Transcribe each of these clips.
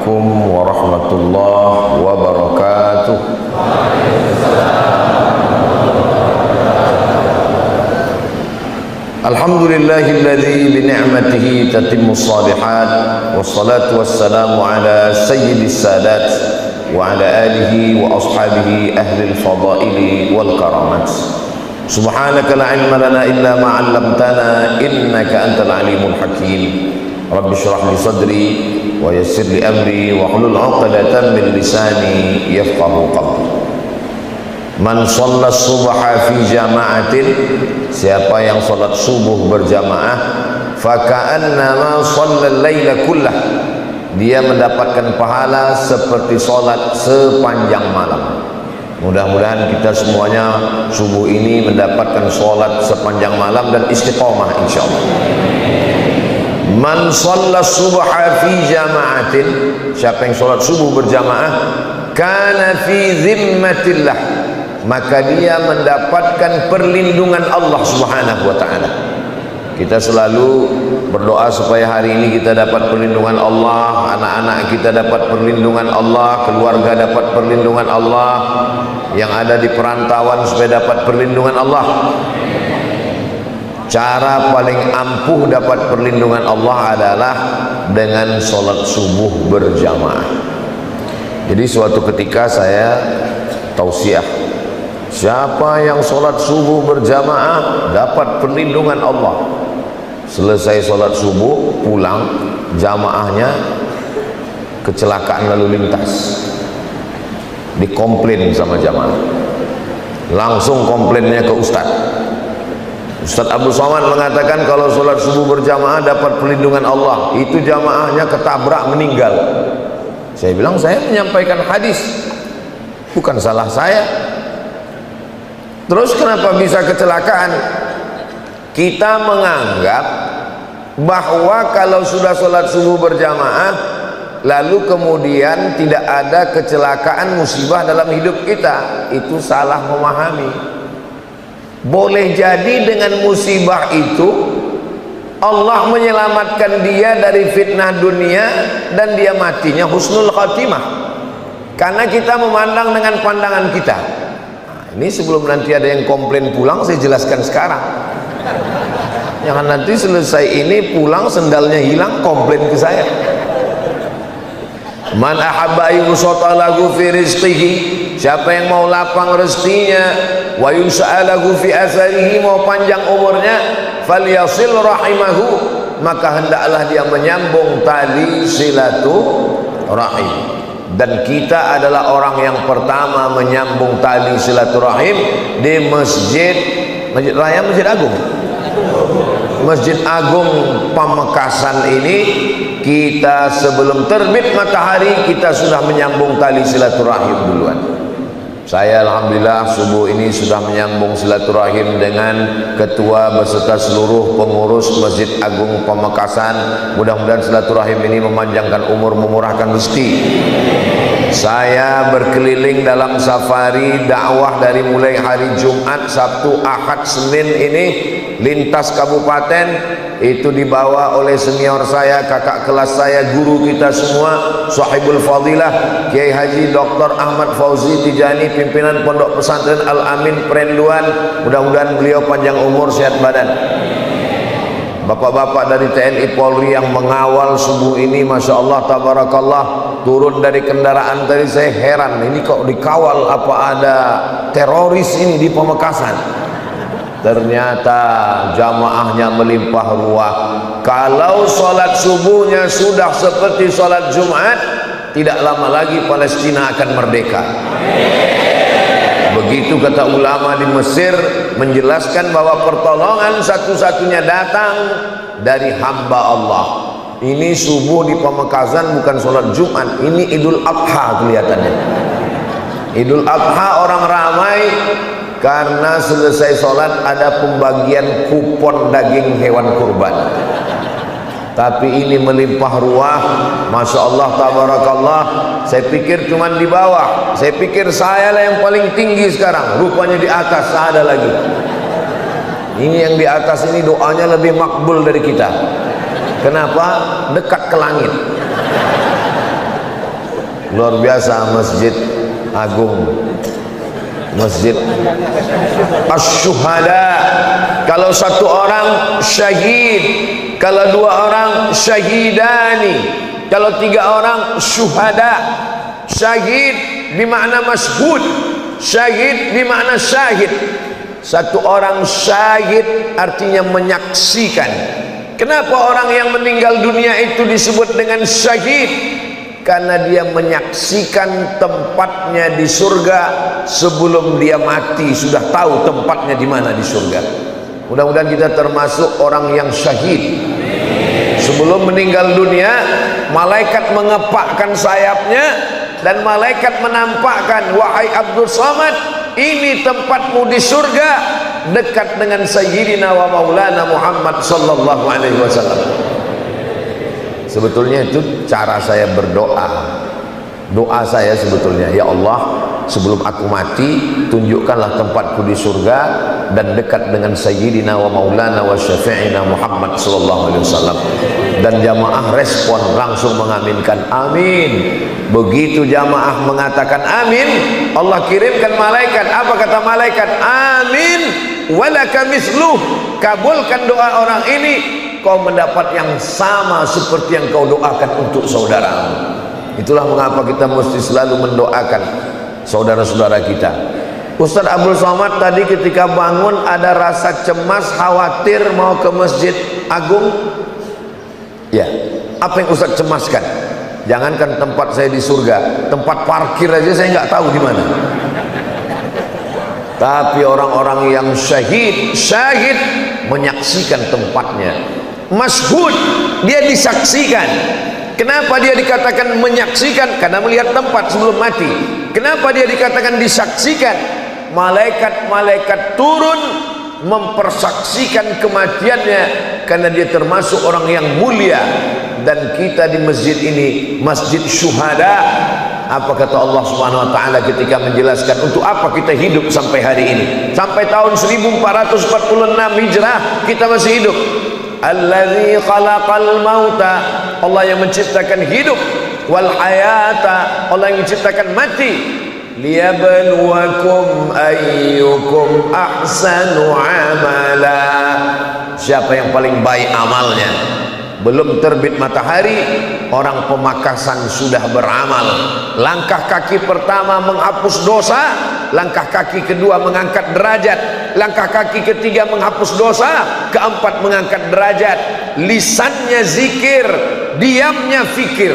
Assalamualaikum warahmatullahi wabarakatuh. Alhamdulillahilladzi bi ni'matihi tatimmus shalihat wassalatu wassalamu ala sayyidis sadat wa ala alihi wa ashabihi ahlil fadaili wal karamat. Subhanaka la ilma lana illa ma 'allamtana innaka antal alimul hakim. Rabbi shrah li sadri wa yassir li amri wa hlul 'uqdatam min lisani yafqahu qawli. Man shalla subha fi jama'atin, siapa yang salat subuh berjamaah, faka'annama shalla al-laila kullah, dia mendapatkan pahala seperti salat sepanjang malam. Mudah-mudahan kita semuanya subuh ini mendapatkan salat sepanjang malam dan istiqomah insyaallah. Man shalla subha fi jama'atin, siapa yang salat subuh berjamaah, kana fi zimmatillah, maka dia mendapatkan perlindungan Allah Subhanahu wa ta'ala. Kita selalu berdoa supaya hari ini kita dapat perlindungan Allah, anak-anak kita dapat perlindungan Allah, keluarga dapat perlindungan Allah, yang ada di perantauan supaya dapat perlindungan Allah. Cara paling ampuh dapat perlindungan Allah adalah dengan sholat subuh berjamaah. Jadi suatu ketika saya tausiah, siapa yang sholat subuh berjamaah dapat perlindungan Allah. Selesai sholat subuh pulang, jamaahnya kecelakaan lalu lintas, dikomplain sama jamaah. Langsung komplainnya ke Ustadz. Ustadz Abu Somad mengatakan kalau sholat subuh berjamaah dapat perlindungan Allah. Itu jamaahnya ketabrak meninggal. Saya bilang saya menyampaikan hadis, bukan salah saya. Terus kenapa bisa kecelakaan? Kita menganggap bahwa kalau sudah sholat subuh berjamaah lalu kemudian tidak ada kecelakaan musibah dalam hidup kita, itu salah memahami. Boleh jadi dengan musibah itu Allah menyelamatkan dia dari fitnah dunia dan dia matinya husnul khatimah, karena kita memandang dengan pandangan kita. Ini sebelum nanti ada yang komplain pulang, saya jelaskan sekarang. Jangan nanti selesai ini pulang sendalnya hilang, komplain ke saya. Man ahabba yusata lahu fi rizqihi, siapa yang mau lapang rezekinya, wa yus'alahu fi asarihi, mau panjang umurnya, falyasil rahimahu, maka hendaklah dia menyambung tali silaturahim. Dan kita adalah orang yang pertama menyambung tali silaturahim di Masjid Raya, Masjid Agung, Masjid Agung Pamekasan ini. Kita sebelum terbit matahari kita sudah menyambung tali silaturahim duluan. Saya alhamdulillah subuh ini sudah menyambung silaturahim dengan ketua beserta seluruh pengurus Masjid Agung Pamekasan. Mudah-mudahan silaturahim ini memanjangkan umur, memurahkan rezeki. Saya berkeliling dalam safari dakwah dari mulai hari Jumat, Sabtu, Ahad, Senin ini lintas kabupaten. Itu dibawa oleh senior saya, kakak kelas saya, guru kita semua, Sahibul Fadilah Kiai Haji Dr. Ahmad Fauzi Tijani, pimpinan Pondok Pesantren Al-Amin Perenduan. Mudah-mudahan beliau panjang umur, sehat badan. Bapak-bapak dari TNI Polri yang mengawal subuh ini, Masya Allah, tabarakallah, turun dari kendaraan tadi saya heran, ini kok dikawal, apa ada teroris ini di Pamekasan? Ternyata jamaahnya melimpah ruah. Kalau sholat subuhnya sudah seperti sholat Jumat, tidak lama lagi Palestina akan merdeka. Begitu kata ulama di Mesir, menjelaskan bahwa pertolongan satu-satunya datang dari hamba Allah. Ini subuh di Pamekasan bukan sholat Jumat, ini Idul Adha kelihatannya. Idul Adha orang ramai karena selesai sholat ada pembagian kupon daging hewan kurban. Tapi ini melimpah ruah, Masya Allah, tabarakallah. Saya pikir cuma di bawah, saya pikir saya lah yang paling tinggi sekarang, rupanya di atas ada lagi. Ini yang di atas ini doanya lebih makbul dari kita. Kenapa? Dekat ke langit. luar biasa Masjid Agung, Masjid Asy-Syuhada. Kalau satu orang syahid, kalau dua orang syahidani, kalau tiga orang syuhada. Syahid bermakna masyhud, syahid bermakna syahid. Satu orang syahid artinya menyaksikan. Kenapa orang yang meninggal dunia itu disebut dengan syahid? Karena dia menyaksikan tempatnya di surga sebelum dia mati, sudah tahu tempatnya di mana di surga. Mudah-mudahan kita termasuk orang yang syahid. Sebelum meninggal dunia, malaikat mengepakkan sayapnya dan malaikat menampakkan, wahai Abdul Samad, ini tempatmu di surga, dekat dengan Sayyidina wa Maulana Muhammad sallallahu alaihi wasallam. Sebetulnya itu cara saya berdoa. Doa saya sebetulnya, ya Allah, sebelum aku mati, tunjukkanlah tempatku di surga dan dekat dengan Sayyidina wa Maulana wa Syafi'ina Muhammad sallallahu alaihi wasallam. Dan jamaah respon langsung mengaminkan amin. Begitu jamaah mengatakan amin, Allah kirimkan malaikat. Apa kata malaikat? Amin walaka misluh. Kabulkan doa orang ini, kau mendapat yang sama seperti yang kau doakan untuk saudara. Itulah mengapa kita mesti selalu mendoakan saudara-saudara kita. Ustaz Abdul Somad tadi ketika bangun ada rasa cemas, khawatir mau ke Masjid Agung. Ya, apa yang Ustaz cemaskan? Jangankan tempat saya di surga, tempat parkir aja saya nggak tahu di mana. Tapi orang-orang yang syahid menyaksikan tempatnya. Masyhud, dia disaksikan. Kenapa dia dikatakan menyaksikan? Karena melihat tempat sebelum mati. Kenapa dia dikatakan disaksikan? Malaikat-malaikat turun mempersaksikan kematiannya, karena dia termasuk orang yang mulia. Dan kita di masjid ini, Masjid Syuhada. Apa kata Allah Subhanahu wa taala ketika menjelaskan untuk apa kita hidup sampai hari ini? Sampai tahun 1446 Hijrah kita masih hidup. Allazi khalaqal mauta, Allah yang menciptakan hidup, wal hayata, Allah yang menciptakan mati, liyabluwakum ayyukum ahsanu amala. Siapa yang paling baik amalnya? Belum terbit matahari, orang Pemakasan sudah beramal. Langkah kaki pertama menghapus dosa, langkah kaki kedua mengangkat derajat, langkah kaki ketiga menghapus dosa, keempat mengangkat derajat. Lisannya zikir, diamnya fikir.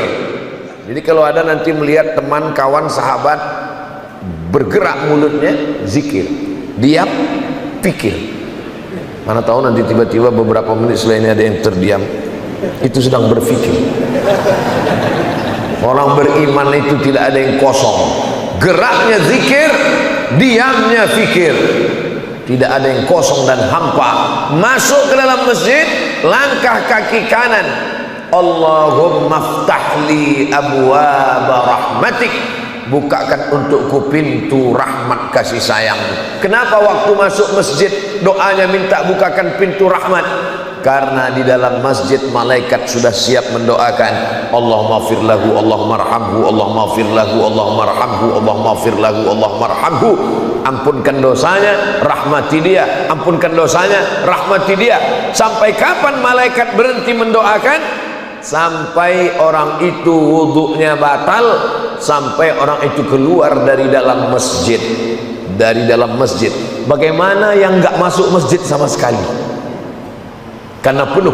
Jadi kalau ada nanti melihat teman, kawan, sahabat bergerak mulutnya, zikir, diam, fikir. Mana tahu nanti tiba-tiba beberapa menit setelah ini ada yang terdiam, itu sedang berfikir. Orang beriman itu tidak ada yang kosong, geraknya zikir, diamnya fikir, tidak ada yang kosong dan hampa. Masuk ke dalam masjid, langkah kaki kanan, Allahumma ftahli abwaaba rahmatik, bukakan untukku pintu rahmat kasih sayang. Kenapa waktu masuk masjid doanya minta bukakan pintu rahmat? Karena di dalam masjid malaikat sudah siap mendoakan, Allahumma fir lahu, Allahumma arhamhu, Allahumma fir lahu, Allahumma arhamhu, Allahumma fir lahu, Allahumma arhamhu. Ampunkan dosanya, rahmati dia. Ampunkan dosanya, rahmati dia. Sampai kapan malaikat berhenti mendoakan? Sampai orang itu wudunya batal, sampai orang itu keluar dari dalam masjid. Dari dalam masjid. Bagaimana yang nggak masuk masjid sama sekali? Karena penuh.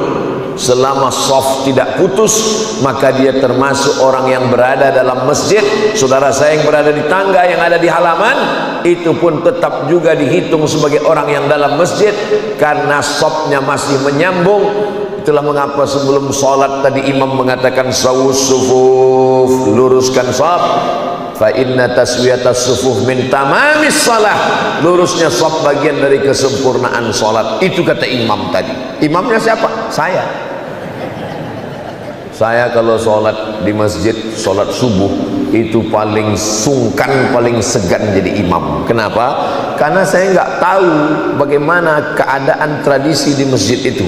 Selama shaf tidak putus, maka dia termasuk orang yang berada dalam masjid. Saudara saya yang berada di tangga, yang ada di halaman, itu pun tetap juga dihitung sebagai orang yang dalam masjid, karena shafnya masih menyambung. Itulah mengapa sebelum sholat tadi imam mengatakan sawus sufuf, luruskan shaf. Fa inna taswiyatas sufuf min tamamis salah, lurusnya shaf bagian dari kesempurnaan salat. Itu kata imam tadi. Imamnya siapa? Saya kalau sholat di masjid, sholat subuh itu paling sungkan, paling segan jadi imam. Kenapa? Karena saya nggak tahu bagaimana keadaan tradisi di masjid itu.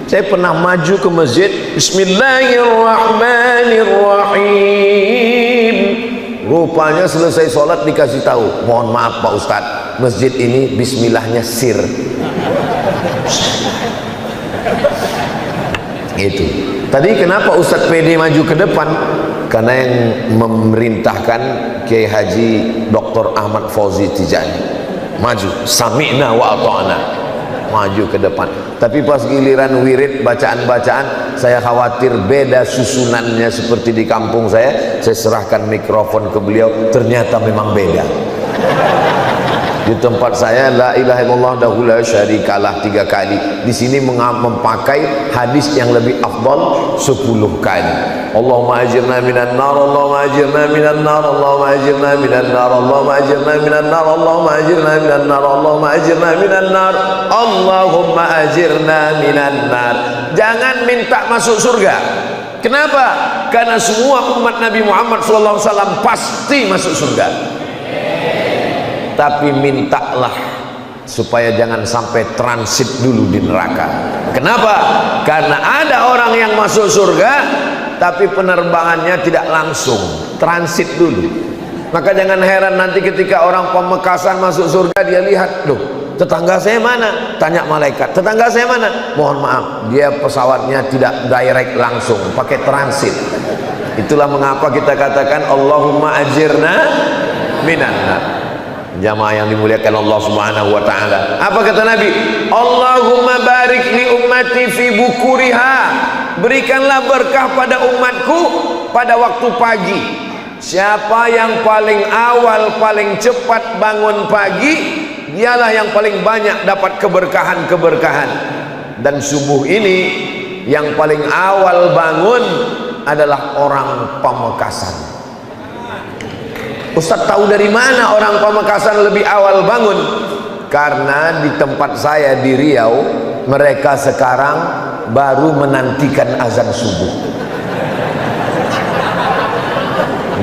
Saya pernah maju ke masjid, Bismillahirrahmanirrahim, Rupanya selesai sholat dikasih tahu, mohon maaf Pak Ustadz, masjid ini bismillahnya sir. Itu. Tadi kenapa Ustadz PD maju ke depan? Karena yang memerintahkan Kiai Haji Dr. Ahmad Fauzi Tijani maju, sami'na wa ata'na, maju ke depan. Tapi pas giliran wirid bacaan-bacaan, saya khawatir beda susunannya seperti di kampung saya serahkan mikrofon ke beliau, ternyata memang beda. Di tempat saya la ilaha illallah dahu la syarikalah 3 kali. Di sini memakai hadis yang lebih afdal 10 kali. Allahumma ajirna minan nar, Allahumma ajirna minan nar, Allahumma ajirna minan nar, Allahumma ajirna minan nar, Allahumma ajirna minan nar, Allahumma ajirna minan nar, Allahumma ajirna minan nar. Jangan minta masuk surga. Kenapa? Karena semua umat Nabi Muhammad SAW pasti masuk surga. Tapi mintalah supaya jangan sampai transit dulu di neraka. Kenapa? Karena ada orang yang masuk surga tapi penerbangannya tidak langsung, transit dulu. Maka jangan heran nanti ketika orang Pamekasan masuk surga, dia lihat, loh, tetangga saya mana? Tanya malaikat, tetangga saya mana? Mohon maaf, dia pesawatnya tidak direct langsung, pakai transit. Itulah mengapa kita katakan Allahumma ajirna minan nar. Jamaah yang dimuliakan Allah Subhanahu wa taala. Apa kata Nabi? Allahumma barik li ummati fi bukuriha. Berikanlah berkah pada umatku pada waktu pagi. Siapa yang paling awal, paling cepat bangun pagi, dialah yang paling banyak dapat keberkahan-keberkahan. Dan subuh ini yang paling awal bangun adalah orang Pamekasan. Ustaz tahu dari mana orang Pamekasan lebih awal bangun? Karena di tempat saya di Riau, mereka sekarang baru menantikan azan subuh.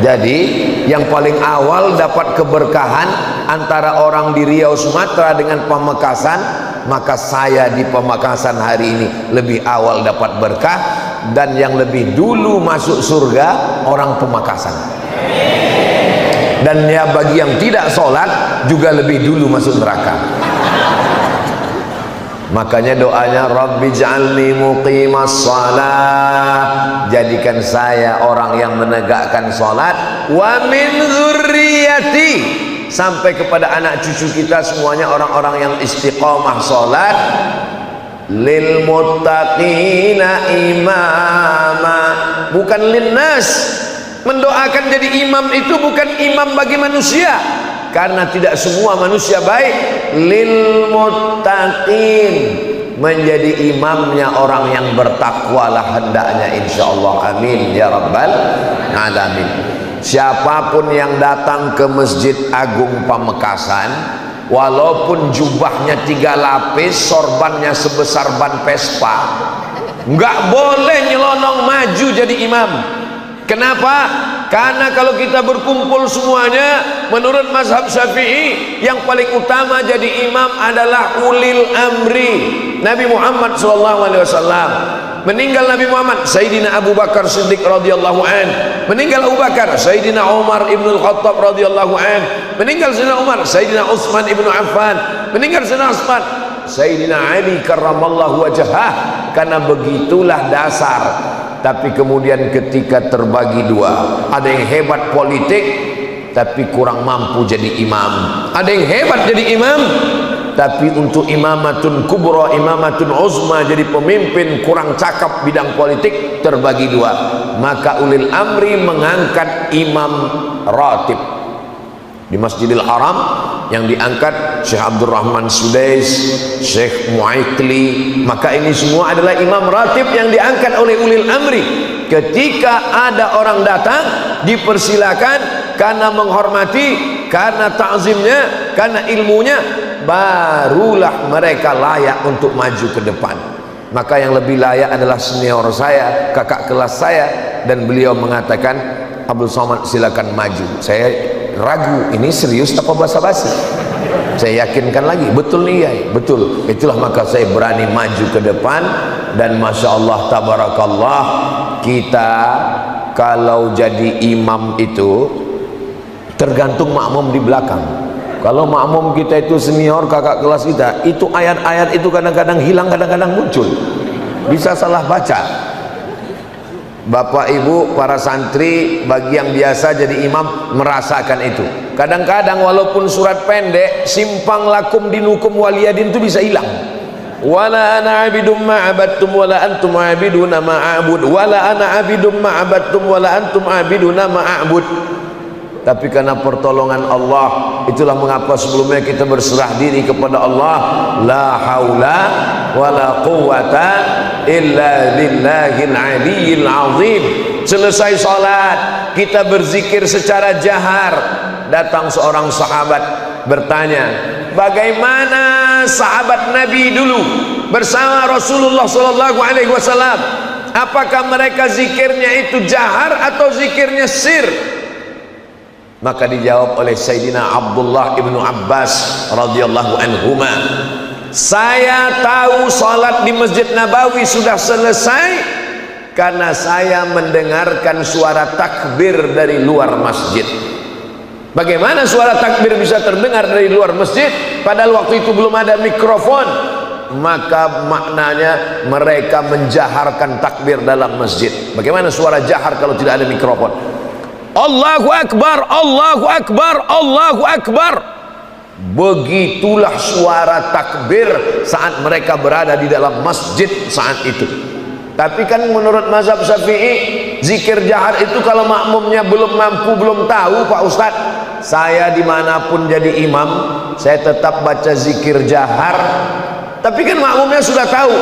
Jadi yang paling awal dapat keberkahan antara orang di Riau Sumatera dengan Pamekasan, maka saya di Pamekasan hari ini lebih awal dapat berkah, dan yang lebih dulu masuk surga orang Pamekasan. Dan ya bagi yang tidak sholat juga lebih dulu masuk neraka. Makanya doanya Rabbi ja'alni muqimas shalah, jadikan saya orang yang menegakkan sholat, wa min dzurriyyati, sampai kepada anak cucu kita semuanya orang-orang yang istiqomah sholat, lil muttaqina imama, bukan linnas. Mendoakan jadi imam itu bukan imam bagi manusia, karena tidak semua manusia baik. Lil muttaqin, menjadi imamnya orang yang bertakwalah hendaknya, insyaallah. Amin ya rabbal alamin. Siapapun yang datang ke Masjid Agung Pamekasan, walaupun jubahnya 3 lapis, sorbannya sebesar ban Vespa, nggak boleh nyelonong maju jadi imam. Kenapa? Karena kalau kita berkumpul semuanya, menurut mazhab Syafi'i, yang paling utama jadi imam adalah ulil amri. Nabi Muhammad SAW meninggal, Nabi Muhammad, Sayyidina Abu Bakar Siddiq radhiyallahu an. Meninggal Abu Bakar, Sayyidina Umar ibn Khattab radhiyallahu an. Meninggal Sayyidina Umar, Sayyidina Utsman ibn Affan. Meninggal Sayyidina Utsman, Sayyidina Ali karramallahu wajhah. Karena begitulah dasar. Tapi kemudian ketika terbagi dua, ada yang hebat politik tapi kurang mampu jadi imam, ada yang hebat jadi imam tapi untuk imamatun kubra, imamatun uzma, jadi pemimpin kurang cakap bidang politik, terbagi dua. Maka ulil amri mengangkat imam ratib di Masjidil Haram, yang diangkat Syekh Abdul Rahman Sudais, Syekh Mu'aikli. Maka ini semua adalah imam ratib yang diangkat oleh ulil amri. Ketika ada orang datang, dipersilakan karena menghormati, karena ta'zimnya, karena ilmunya, barulah mereka layak untuk maju ke depan. Maka yang lebih layak adalah senior saya, kakak kelas saya, dan beliau mengatakan, Abdul Somad silakan maju. Saya ragu, ini serius apa basa-basi? Saya yakinkan lagi, betul nih ya, betul. Itulah maka saya berani maju ke depan. Dan Masya Allah, tabarakallah, kita kalau jadi imam itu tergantung makmum di belakang. Kalau makmum kita itu senior, kakak kelas kita, itu ayat-ayat itu kadang-kadang hilang, kadang-kadang muncul, bisa salah baca. Bapak ibu para santri bagi yang biasa jadi imam merasakan itu. Kadang-kadang walaupun surat pendek, simpang lakum dinukum waliyadin itu bisa hilang. Wala ana abidum ma'abadtum wala antum abiduna ma'abud, wala ana abidum ma'abadtum wala antum abiduna ma'abud. Tapi karena pertolongan Allah, itulah mengapa sebelumnya kita berserah diri kepada Allah. La haula wala quwata illa billahil aliyyil azim. Selesai salat kita berzikir secara jahar. Datang seorang sahabat bertanya, bagaimana sahabat Nabi dulu bersama Rasulullah sallallahu alaihi wasallam? Apakah mereka zikirnya itu jahar atau zikirnya sir? Maka dijawab oleh Sayyidina Abdullah ibnu Abbas radhiyallahu anhuma, saya tahu salat di Masjid Nabawi sudah selesai karena saya mendengarkan suara takbir dari luar masjid. Bagaimana suara takbir bisa terdengar dari luar masjid padahal waktu itu belum ada mikrofon? Maka maknanya mereka menjaharkan takbir dalam masjid. Bagaimana suara jahar kalau tidak ada mikrofon? Allahu Akbar, Allahu Akbar, Allahu Akbar. Begitulah suara takbir saat mereka berada di dalam masjid saat itu. Tapi kan menurut mazhab Syafi'i, zikir jahar itu kalau makmumnya belum mampu, belum tahu, Pak Ustadz, saya dimanapun jadi imam, saya tetap baca zikir jahar. Tapi kan makmumnya sudah tahu.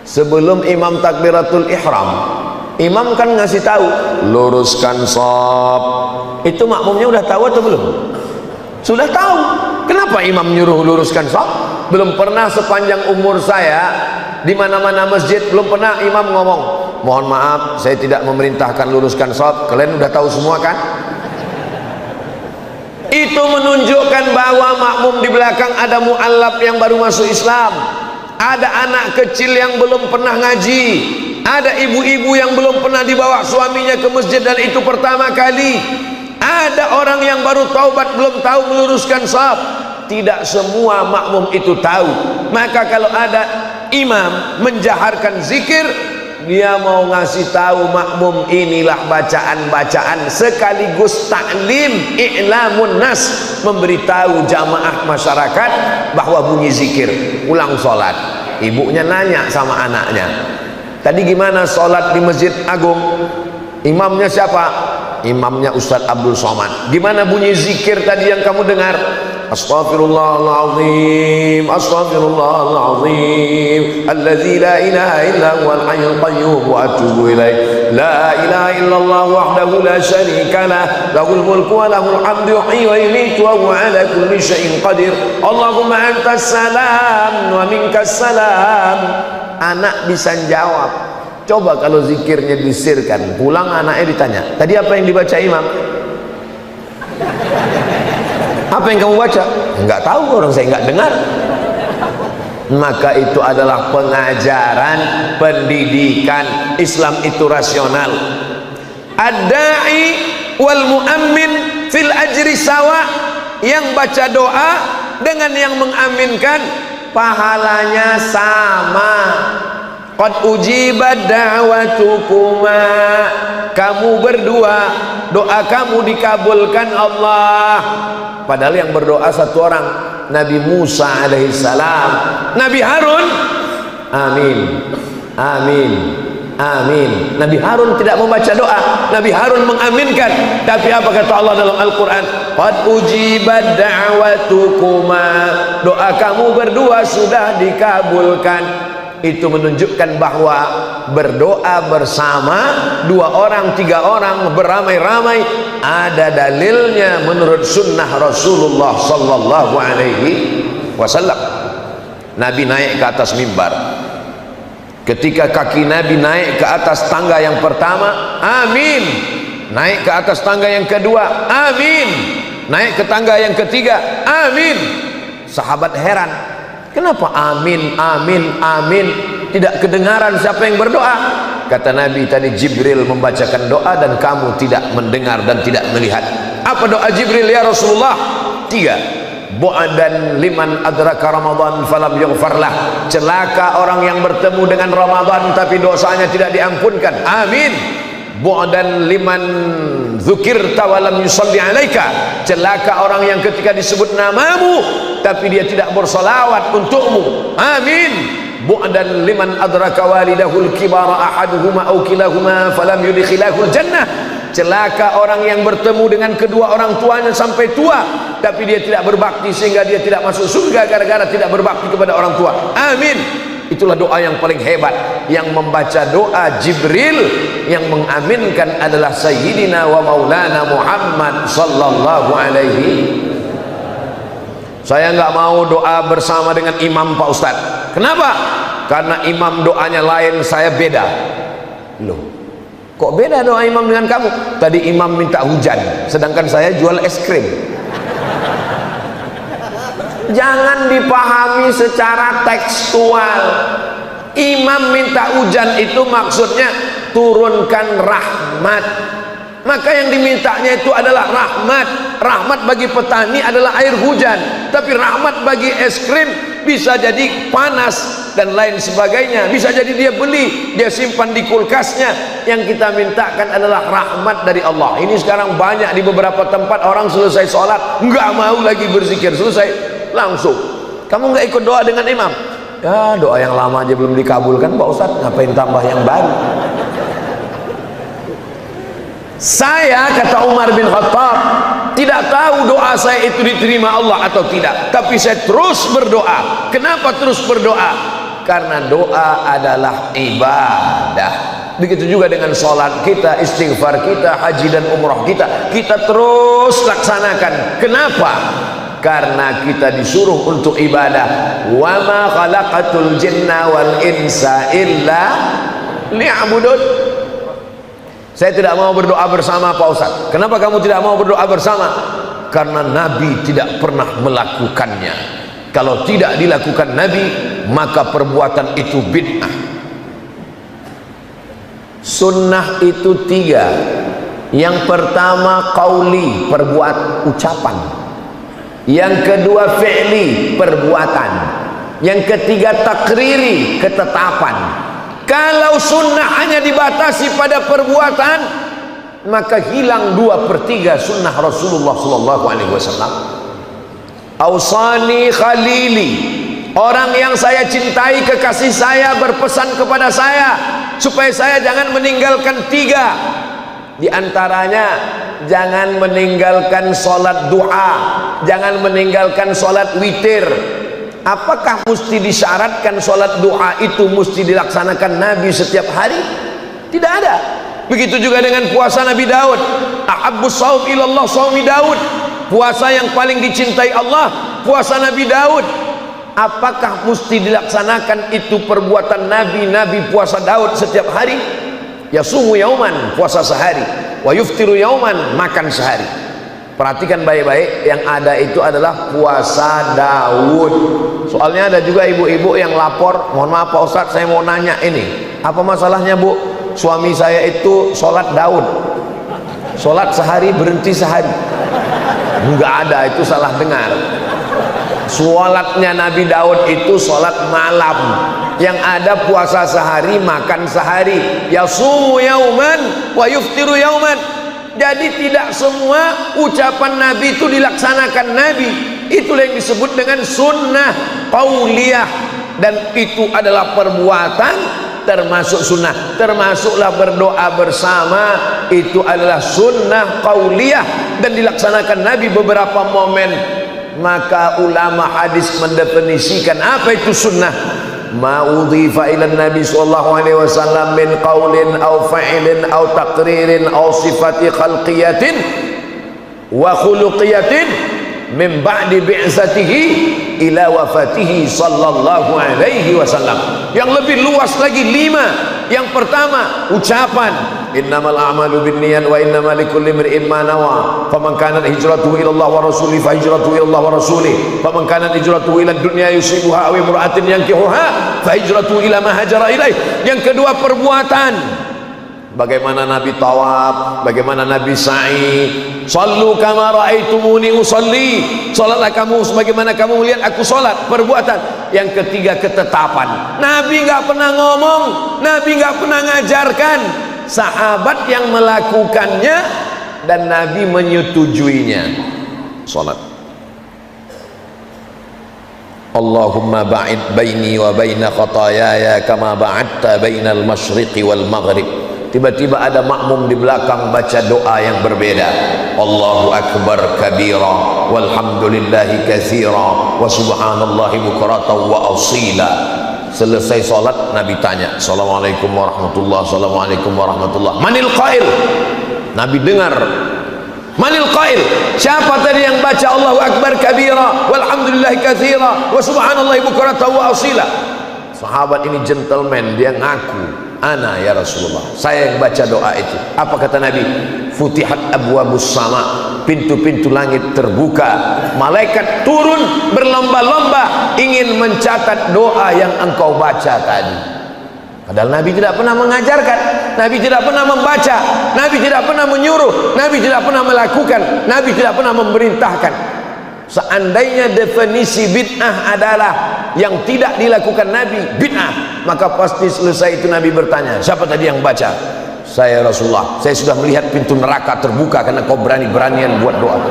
Sebelum imam takbiratul ihram, imam kan ngasih tahu, luruskan shaf. Itu makmumnya udah tahu atau belum? Sudah tahu. Kenapa imam nyuruh luruskan shaf? Belum pernah sepanjang umur saya di mana-mana masjid, belum pernah imam ngomong, mohon maaf saya tidak memerintahkan luruskan shaf. Kalian udah tahu semua kan? Itu menunjukkan bahwa makmum di belakang ada mu'allaf yang baru masuk Islam, ada anak kecil yang belum pernah ngaji, ada ibu-ibu yang belum pernah dibawa suaminya ke masjid dan itu pertama kali, ada orang yang baru taubat belum tahu meluruskan shaf. Tidak semua makmum itu tahu. Maka kalau ada imam menjaharkan zikir, dia mau ngasih tahu makmum inilah bacaan-bacaan sekaligus taklim, i'lamun nas, memberitahu jamaah masyarakat bahwa bunyi zikir. Ulang sholat, ibunya nanya sama anaknya, tadi gimana sholat di Masjid Agung? Imamnya siapa? Imamnya Ustadz Abdul Somad. Gimana bunyi zikir tadi yang kamu dengar? Astaghfirullahaladzim, astaghfirullahaladzim, alladzi la ilaha illa huwal hayyul qayyum wa atubu ilaih, la ilaha illallah wahdahu la syarika lah, lahul mulku wa lahul hamdu yuhyi wa yumiitu wa huwa ala kulli syai'in qadir, Allahumma antas salam wa minkas salam. Anak bisa jawab. Coba kalau zikirnya disirkan, pulang anaknya ditanya, tadi apa yang dibaca imam? Apa yang kamu baca? Enggak tahu, orang saya enggak dengar. Maka itu adalah pengajaran, pendidikan. Islam itu rasional. Ad-da'i wal mu'ammin fil ajri sawa. Yang baca doa dengan yang mengaminkan pahalanya sama. Qad ujibat da'watukuma, kamu berdua doa kamu dikabulkan Allah. Padahal yang berdoa satu orang, Nabi Musa alaihissalam. Nabi Harun, amin, amin, amin. Nabi Harun tidak membaca doa, Nabi Harun mengaminkan. Tapi apa kata Allah dalam Al-Quran? Qad ujibat da'watukuma, doa kamu berdua sudah dikabulkan. Itu menunjukkan bahwa berdoa bersama, dua orang, tiga orang, beramai-ramai, ada dalilnya menurut sunnah Rasulullah sallallahu alaihi wasallam. Nabi naik ke atas mimbar. Ketika kaki Nabi naik ke atas tangga yang pertama, amin. Naik ke atas tangga yang kedua, amin. Naik ke tangga yang ketiga, amin. Sahabat heran, kenapa amin, amin, amin, tidak kedengaran siapa yang berdoa? Kata Nabi, tadi Jibril membacakan doa dan kamu tidak mendengar dan tidak melihat. Apa doa Jibril ya Rasulullah? 3. Bu'adan liman adraka Ramadan falam yughfarlah. Celaka orang yang bertemu dengan Ramadan tapi dosanya tidak diampunkan. Amin. Bu'adan liman dzukirta wa lam yusalli alaika. Celaka orang yang ketika disebut namamu tapi dia tidak bersolawat untukmu. Amin. Bu'adan liman adraka walidahul kibara ahaduhuma aw kilahuma falam yudkhilahul jannah. Celaka orang yang bertemu dengan kedua orang tuanya sampai tua tapi dia tidak berbakti sehingga dia tidak masuk surga gara-gara tidak berbakti kepada orang tua. Amin. Itulah doa yang paling hebat. Yang membaca doa Jibril, yang mengaminkan adalah Sayyidina wa Maulana Muhammad sallallahu alaihi. Saya nggak mau doa bersama dengan imam Pak Ustadz. Kenapa? Karena imam doanya lain, saya beda. Loh, kok beda doa imam dengan kamu? Tadi imam minta hujan, sedangkan saya jual es krim. Jangan dipahami secara tekstual. Imam minta hujan itu maksudnya turunkan rahmat. Maka yang dimintanya itu adalah rahmat. Rahmat bagi petani adalah air hujan, tapi rahmat bagi es krim bisa jadi panas dan lain sebagainya. Bisa jadi dia beli, dia simpan di kulkasnya. Yang kita mintakan adalah rahmat dari Allah. Ini sekarang banyak di beberapa tempat orang selesai sholat nggak mau lagi berzikir, selesai langsung. Kamu nggak ikut doa dengan imam? Ya, doa yang lama aja belum dikabulkan Pak Ustadz, ngapain tambah yang baru? Saya, kata Umar bin Khattab, tidak tahu doa saya itu diterima Allah atau tidak, tapi saya terus berdoa. Kenapa terus berdoa? Karena doa adalah ibadah. Begitu juga dengan sholat kita, istighfar kita, haji dan umrah kita, kita terus laksanakan. Kenapa? Karena kita disuruh untuk ibadah. Wa ma khalaqatul jinna wal insa illa liya'budun. Saya tidak mau berdoa bersama Pak Ustaz. Kenapa kamu tidak mau berdoa bersama? Karena Nabi tidak pernah melakukannya. Kalau tidak dilakukan Nabi, maka perbuatan itu bid'ah. Sunnah itu 3. Yang pertama qauli, perbuat ucapan. Yang kedua fi'li, perbuatan. Yang ketiga takriri, ketetapan. Kalau sunnah hanya dibatasi pada perbuatan, maka hilang 2/3 sunnah Rasulullah SAW. Ausani khalili, orang yang saya cintai, kekasih saya berpesan kepada saya supaya saya jangan meninggalkan 3. Di antaranya jangan meninggalkan sholat duha, jangan meninggalkan sholat witir. Apakah mesti disyaratkan sholat duha itu mesti dilaksanakan Nabi setiap hari? Tidak ada. Begitu juga dengan puasa Nabi Daud. Ahabbus shaum ilallah shaumi Daud. Puasa yang paling dicintai Allah, puasa Nabi Daud. Apakah mesti dilaksanakan itu perbuatan Nabi? Nabi puasa Daud setiap hari. Yasumu yauman, puasa sehari. Wa yuftiru yauman, makan sehari. Perhatikan baik-baik, yang ada itu adalah puasa Daud. Soalnya ada juga ibu-ibu yang lapor, mohon maaf Pak Ustadz, saya mau nanya ini, apa masalahnya Bu? Suami saya itu sholat Daud, sholat sehari berhenti sehari. Enggak ada, itu salah dengar. Sholatnya Nabi Daud itu sholat malam. Yang ada puasa sehari, makan sehari. Yasumu yauman wa yuftiru yauman. Jadi tidak semua ucapan Nabi itu dilaksanakan Nabi. Itulah yang disebut dengan sunnah qauliyah. Dan itu adalah perbuatan termasuk sunnah. Termasuklah berdoa bersama, itu adalah sunnah qauliyah dan dilaksanakan Nabi beberapa momen. Maka ulama hadis mendefinisikan apa itu sunnah. Ma udhifa ila Nabi sallallahu alaihi wasallam min qaulin aw fa'ilin aw taqririn aw sifati khalqiyatin wa khuluqiyatin min ba'di bi'satihi ila wafatihi sallallahu alaihi wasallam. Yang lebih luas lagi 5. Yang pertama ucapan, innamal a'malu binniyat wa innamal likulli imri'in ma nawa. Faman kanat hijratuhu ila Allah wa rasulih fa hijratuhu ila Allah wa rasulih. Faman kanat hijratuhu ila dunya yusibuha aw imra'atin yankihuha fa hijratuhu ila ma hajara ilaih. Yang kedua perbuatan. Bagaimana Nabi tawaf, bagaimana Nabi sa'i, Sallu kama raaitumuni usalli, salatlah kamu sebagaimana kamu melihat aku salat. Perbuatan. Yang ketiga, ketetapan. Nabi nggak pernah ngomong, Nabi nggak pernah ngajarkan, sahabat yang melakukannya dan Nabi menyetujuinya. Salat. Allahumma ba'id baini wa baina khataayaya kama ba'adta bainal masyriqi wal maghrib. Tiba-tiba ada makmum di belakang baca doa yang berbeda. Allahu akbar kabira walhamdulillahi katsira wa subhanallahi bukratan wa asila. Selesai salat Nabi tanya, assalamualaikum warahmatullahi, assalamualaikum warahmatullahi. Manil qail? Nabi dengar. Manil qail? Siapa tadi yang baca Allahu akbar kabira walhamdulillahi katsira wa subhanallahi bukratan wa asila? Sahabat ini gentleman, dia ngaku, ana ya Rasulullah, saya yang baca doa itu. Apa kata Nabi? Futihat abwabus sama, pintu-pintu langit terbuka, malaikat turun berlomba-lomba ingin mencatat doa yang engkau baca tadi. Padahal Nabi tidak pernah mengajarkan, Nabi tidak pernah membaca, Nabi tidak pernah menyuruh, Nabi tidak pernah melakukan, Nabi tidak pernah memerintahkan. Seandainya definisi bid'ah adalah yang tidak dilakukan Nabi, bid'ah, maka pasti selesai itu Nabi bertanya, siapa tadi yang baca? Saya Rasulullah, saya sudah melihat pintu neraka terbuka karena kau berani-beranian buat doa.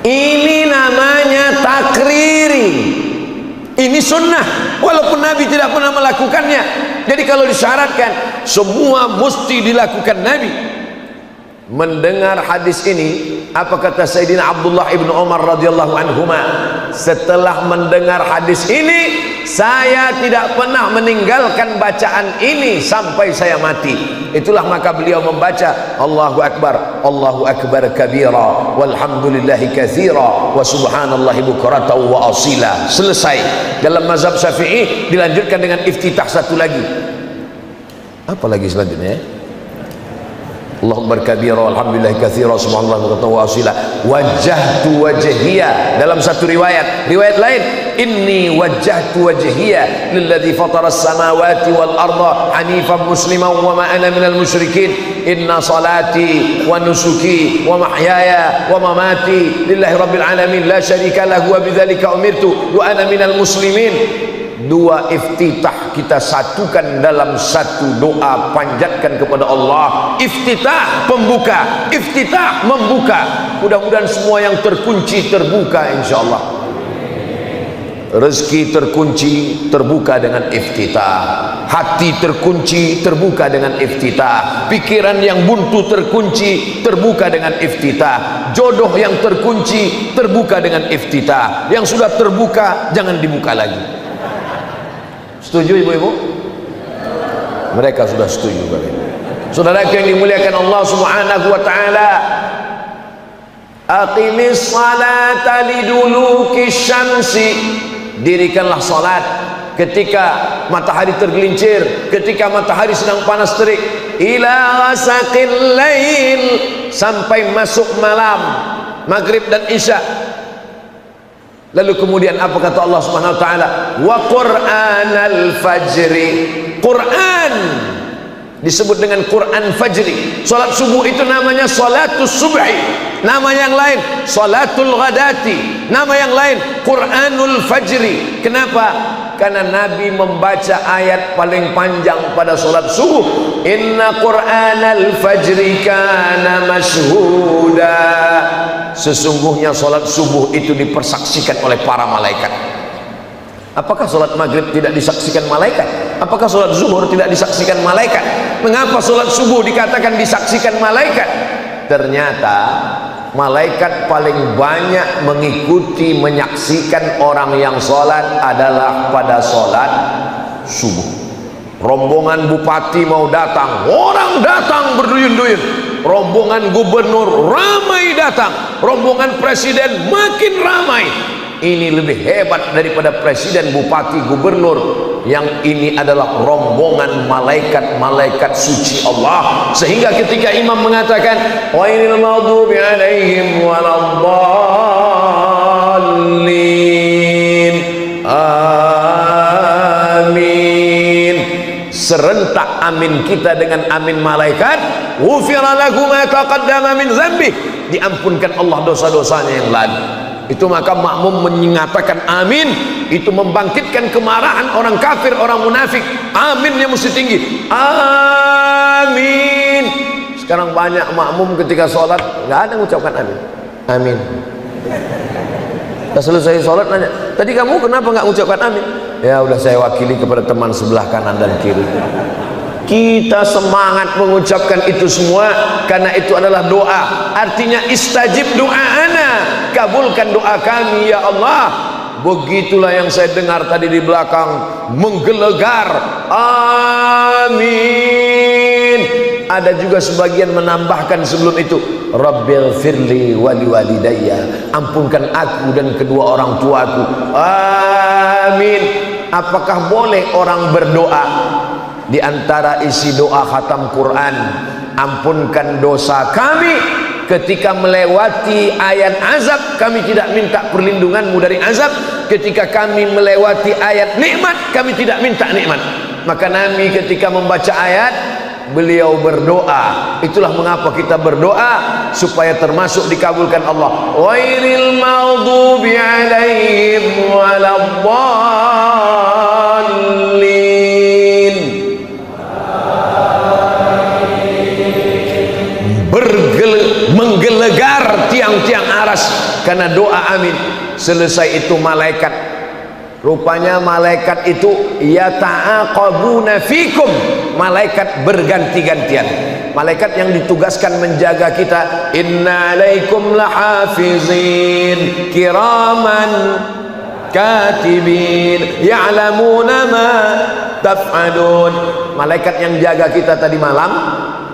Ini namanya takriri, ini sunnah walaupun Nabi tidak pernah melakukannya. Jadi kalau disyaratkan semua mesti dilakukan Nabi. Mendengar hadis ini, apa kata Sayyidina Abdullah ibnu Umar radhiyallahu anhuma? Setelah mendengar hadis ini, saya tidak pernah meninggalkan bacaan ini sampai saya mati. Itulah maka beliau membaca Allahu akbar kabira walhamdulillahi katsira wa subhanallahi bukratan wa asila. Selesai. Dalam mazhab Syafi'i dilanjutkan dengan iftitah satu lagi. Apa lagi selanjutnya? Allahu akbar kabira walhamdulillahi katsira subhanallahi bukratan wa asila. Wajjahtu wajhiya, dalam satu riwayat lain, inni wajjahtu wajhiya lilladzi fataras samawati wal arda hanifan musliman wa ma ana minal musyrikin. Inna salati wa nusuki wa mahyaya wa mamati lillahi rabbil alamin la syarika lahu wa bidzalika umirtu wa ana minal muslimin. Dua iftitah kita satukan dalam satu doa, panjatkan kepada Allah. Iftitah pembuka, iftitah membuka. Mudah-mudahan semua yang terkunci terbuka insyaallah. Rezeki terkunci terbuka dengan iftitah, hati terkunci terbuka dengan iftitah, pikiran yang buntu terkunci terbuka dengan iftitah, jodoh yang terkunci terbuka dengan iftitah, yang sudah terbuka jangan dibuka lagi. Setuju ibu-ibu? Mereka sudah setuju. Saudara yang dimuliakan Allah Subhanahu wa taala, aqimis salata liduluki syamsi, dirikanlah salat ketika matahari tergelincir, ketika matahari sedang panas terik, ila ghasaqil lail, sampai masuk malam, maghrib dan isya. Lalu kemudian apa kata Allah Subhanahu wa taala? Wa Qur'anal fajri. Quran disebut dengan Quran fajri. Salat subuh itu namanya salatus subhi. Nama yang lain salatul ghadati. Nama yang lain Quranul fajri. Kenapa? Karena Nabi membaca ayat paling panjang pada salat subuh. Inna Qur'anal fajri kana mashhuda. Sesungguhnya salat subuh itu dipersaksikan oleh para malaikat. Apakah salat maghrib tidak disaksikan malaikat? Apakah salat zuhur tidak disaksikan malaikat? Mengapa salat subuh dikatakan disaksikan malaikat? Ternyata malaikat paling banyak mengikuti, menyaksikan orang yang salat adalah pada salat subuh. Rombongan bupati mau datang, orang datang berduyun-duyun. Rombongan gubernur ramai datang, rombongan presiden makin ramai. Ini lebih hebat daripada presiden, bupati, gubernur. Yang ini adalah rombongan malaikat-malaikat suci Allah. Sehingga ketika imam mengatakan ghairil maghdubi alaihim waladdallin, amin, serentak amin kita dengan amin malaikat, ghufira lahu ma taqaddama min dzambih, diampunkan Allah dosa-dosanya yang lalu. Itu maka makmum menyatakan amin, itu membangkitkan kemarahan orang kafir, orang munafik. Aminnya mesti tinggi, amin. Sekarang banyak makmum ketika sholat nggak ada mengucapkan amin. Amin. Setelah selesai sholat nanya, tadi kamu kenapa nggak mengucapkan amin? Ya udah, saya wakili kepada teman sebelah kanan dan kiri. Kita semangat mengucapkan itu semua karena itu adalah doa. Artinya istajib doa'ana, kabulkan doa kami ya Allah. Begitulah yang saya dengar tadi di belakang, menggelegar amin. Ada juga sebagian menambahkan sebelum itu, Rabbil firli wali walidayya, ampunkan aku dan kedua orang tuaku, amin. Apakah boleh orang berdoa di antara isi doa khatam Quran, ampunkan dosa kami ketika melewati ayat azab, kami tidak minta perlindunganmu dari azab. Ketika kami melewati ayat nikmat, kami tidak minta nikmat. Maka Nabi ketika membaca ayat, beliau berdoa. Itulah mengapa kita berdoa, supaya termasuk dikabulkan Allah. Ghairil maghdubi alaihim waladdallin. Menggelegar tiang-tiang aras karena doa amin. Selesai itu malaikat, rupanya malaikat itu yata'aqabuna fikum, malaikat berganti-gantian. Malaikat yang ditugaskan menjaga kita, inna alaikum lahafizin kiraman katibin ya'lamuna ma taf'alun. Malaikat yang jaga kita tadi malam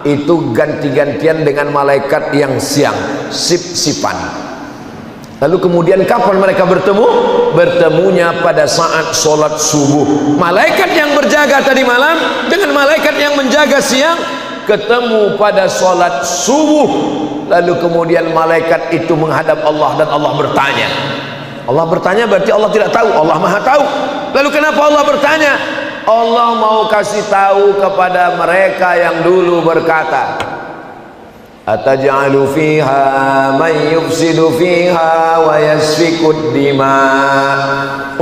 itu ganti-gantian dengan malaikat yang siang, sip-sipan. Lalu kemudian kapan mereka bertemu? Bertemunya pada saat sholat subuh. Malaikat yang berjaga tadi malam dengan malaikat yang menjaga siang ketemu pada sholat subuh. Lalu kemudian malaikat itu menghadap Allah dan Allah bertanya. Allah bertanya berarti Allah tidak tahu, Allah maha tahu. Lalu kenapa Allah bertanya? Allah mau kasih tahu kepada mereka yang dulu berkata, ataj'alu fiha man yufsidu fiha wa yasfikud dima.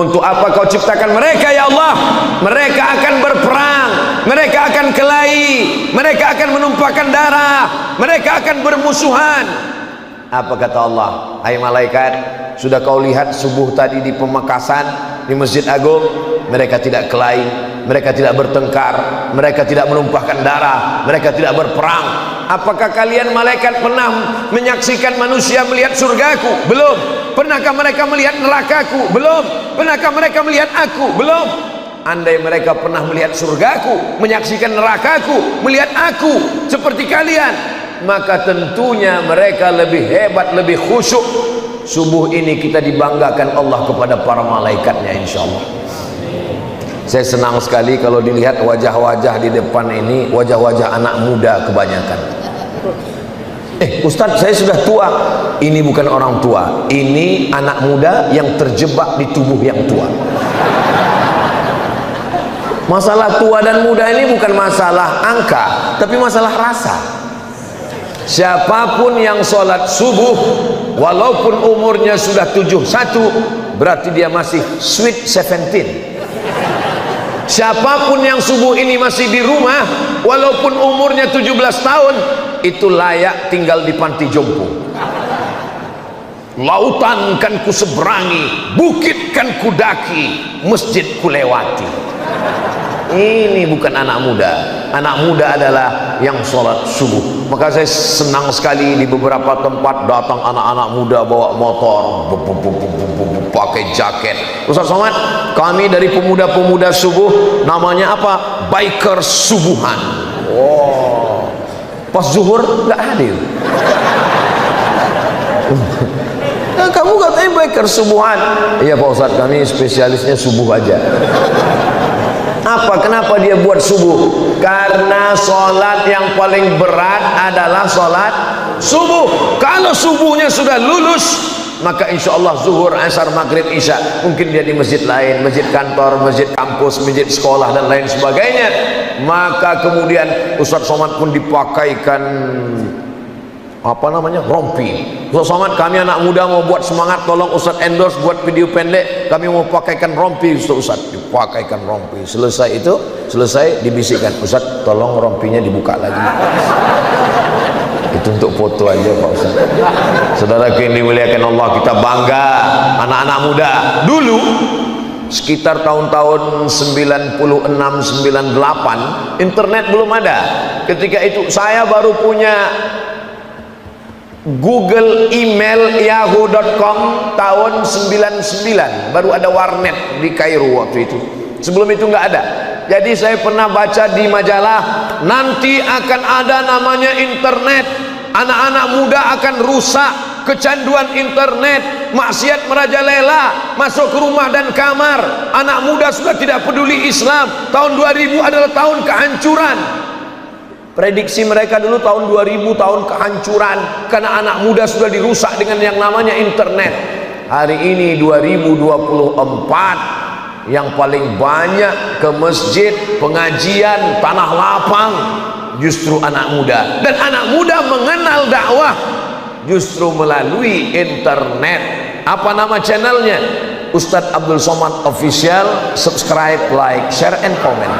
Untuk apa kau ciptakan mereka ya Allah? Mereka akan berperang, mereka akan kelahi, mereka akan menumpahkan darah, mereka akan bermusuhan. Apa kata Allah? Hai malaikat, sudah kau lihat subuh tadi di Pemekasan, di Masjid Agung? Mereka tidak kelahi, mereka tidak bertengkar, mereka tidak menumpahkan darah, mereka tidak berperang. Apakah kalian malaikat pernah menyaksikan manusia melihat surgaku? Belum. Pernahkah mereka melihat nerakaku? Belum. Pernahkah mereka melihat aku? Belum. Andai mereka pernah melihat surgaku, menyaksikan nerakaku, melihat aku seperti kalian, maka tentunya mereka lebih hebat, lebih khusyuk. Subuh ini kita dibanggakan Allah kepada para malaikatnya, insyaallah. Saya senang sekali kalau dilihat wajah-wajah di depan ini, wajah-wajah anak muda kebanyakan. Ustadz, saya sudah tua. Ini bukan orang tua, ini anak muda yang terjebak di tubuh yang tua. Masalah tua dan muda ini bukan masalah angka, tapi masalah rasa. Siapapun yang sholat subuh, walaupun umurnya sudah 71, berarti dia masih sweet 17. Siapapun yang subuh ini masih di rumah, walaupun umurnya 17 tahun, itu layak tinggal di panti jompo. Lautan kan ku seberangi, bukit kan ku daki, masjid ku lewati. Ini bukan anak muda. Anak muda adalah yang sholat subuh. Maka saya senang sekali di beberapa tempat datang anak-anak muda bawa motor, pakai jaket. Ustaz Somad, kami dari pemuda-pemuda subuh, namanya apa? Biker subuhan. Oh, pas zuhur nggak hadir. Kamu katanya biker subuhan. Iya Pak Ustaz, kami spesialisnya subuh aja. Apa? Kenapa dia buat subuh? Karena sholat yang paling berat adalah sholat subuh. Kalau subuhnya sudah lulus, maka insya Allah zuhur, asar, maghrib, isya, mungkin dia di masjid lain, masjid kantor, masjid kampus, masjid sekolah dan lain sebagainya, Maka kemudian Ustaz Somad pun dipakaikan apa namanya, rompi. Ustaz Somad, kami anak muda mau buat semangat, tolong Ustaz endorse buat video pendek, kami mau pakaikan rompi. Ustaz dipakaikan rompi. Selesai itu, selesai dibisikkan, Ustaz tolong rompinya dibuka lagi. Itu untuk foto aja Pak Ustaz. Saudaraku yang dimuliakan Allah, kita bangga anak-anak muda. Dulu sekitar tahun-tahun 96, 98 internet belum ada. Ketika itu saya baru punya Google email yahoo.com tahun 99, baru ada warnet di Kairo waktu itu. Sebelum itu nggak ada. Jadi saya pernah baca di majalah, nanti akan ada namanya internet, anak-anak muda akan rusak, kecanduan internet, maksiat merajalela, masuk ke rumah dan kamar, anak muda sudah tidak peduli Islam, tahun 2000 adalah tahun kehancuran. Prediksi mereka dulu tahun 2000 tahun kehancuran, karena anak muda sudah dirusak dengan yang namanya internet. Hari ini 2024, yang paling banyak ke masjid, pengajian, tanah lapang justru anak muda. Dan anak muda mengenal dakwah justru melalui internet. Apa nama channelnya? Ustadz Abdul Somad Official. Subscribe, like, share, and comment.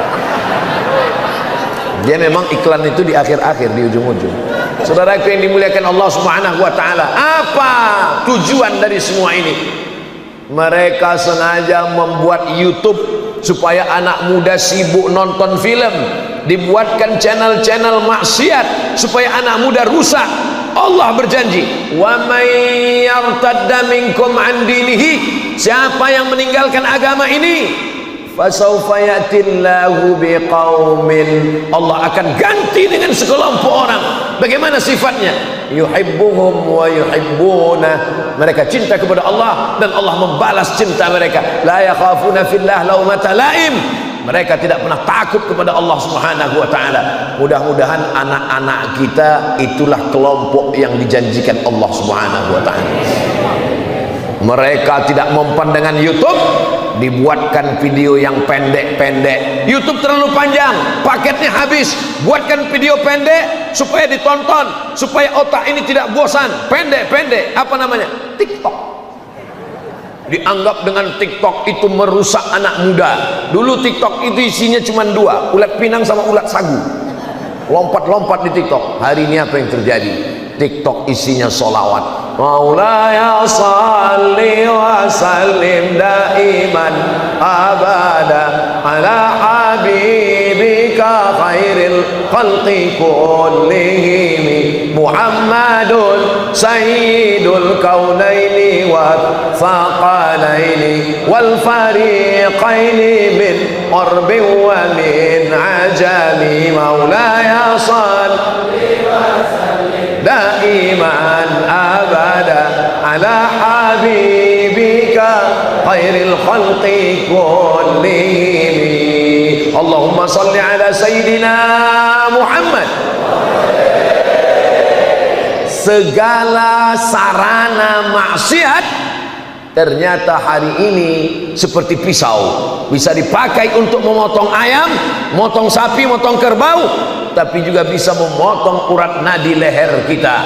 Dia memang iklan itu di akhir-akhir, di ujung-ujung. Saudaraku yang dimuliakan Allah Subhanahu wa taala, apa tujuan dari semua ini? Mereka sengaja membuat YouTube supaya anak muda sibuk nonton film, dibuatkan channel-channel maksiat supaya anak muda rusak. Allah berjanji, wa may yartadda minkum an dinihi, siapa yang meninggalkan agama ini, fasawfa yatillahu biqaumin, Allah akan ganti dengan sekelompok orang. Bagaimana sifatnya? Yuhibbuhum wa yuhibbuna, mereka cinta kepada Allah dan Allah membalas cinta mereka. La yakhafuna fillah laumata laim, mereka tidak pernah takut kepada Allah Subhanahu wa taala. Mudah-mudahan anak-anak kita itulah kelompok yang dijanjikan Allah Subhanahu wa taala. Mereka tidak mempan dengan YouTube, dibuatkan video yang pendek-pendek. YouTube terlalu panjang, paketnya habis, buatkan video pendek supaya ditonton, supaya otak ini tidak bosan. Pendek-pendek, apa namanya? TikTok. Dianggap dengan TikTok itu merusak anak muda. Dulu TikTok itu isinya cuma dua, ulat pinang sama ulat sagu, lompat-lompat di TikTok. Hari ini apa yang terjadi? TikTok isinya solawat. Maulaya salli wa sallim daiman abada ala habibika khairil khalqi kullihim Muhammadun sayyidul kaunaini wa thaqalaini wal fariqaini min qarbin wa min ajami. Maulaya salli wa sallim daiman abada ala habibika khairil khalqi kullihim. Allahumma salli ala sayyidina Muhammad. Segala sarana maksiat ternyata hari ini seperti pisau, bisa dipakai untuk memotong ayam, motong sapi, motong kerbau, tapi juga bisa memotong urat nadi leher kita.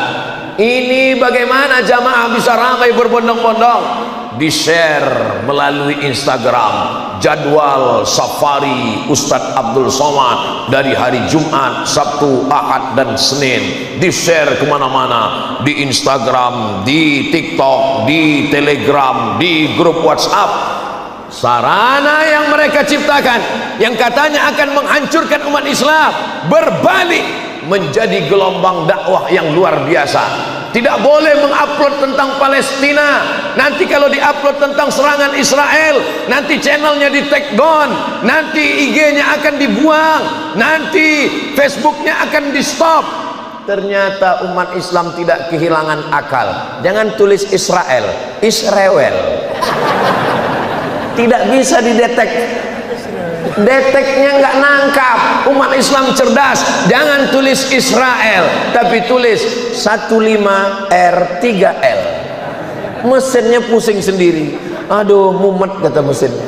Ini bagaimana jamaah bisa ramai berbondong-bondong? Di-share melalui Instagram jadwal safari Ustadz Abdul Somad dari hari Jumat, Sabtu, Ahad, dan Senin. Di-share kemana-mana, di Instagram, di TikTok, di Telegram, di grup WhatsApp. Sarana yang mereka ciptakan, yang katanya akan menghancurkan umat Islam, berbalik menjadi gelombang dakwah yang luar biasa. Tidak boleh mengupload tentang Palestina. Nanti kalau diupload tentang serangan Israel, nanti channelnya di take down, nanti IG-nya akan dibuang, nanti Facebooknya akan di stop. Ternyata umat Islam tidak kehilangan akal. Jangan tulis Israel, Israel. Tidak bisa didetek, deteknya nggak nangkap. Umat Islam cerdas, jangan tulis Israel, tapi tulis 15R3L. Mesinnya pusing sendiri. Aduh, mumet kata mesinnya.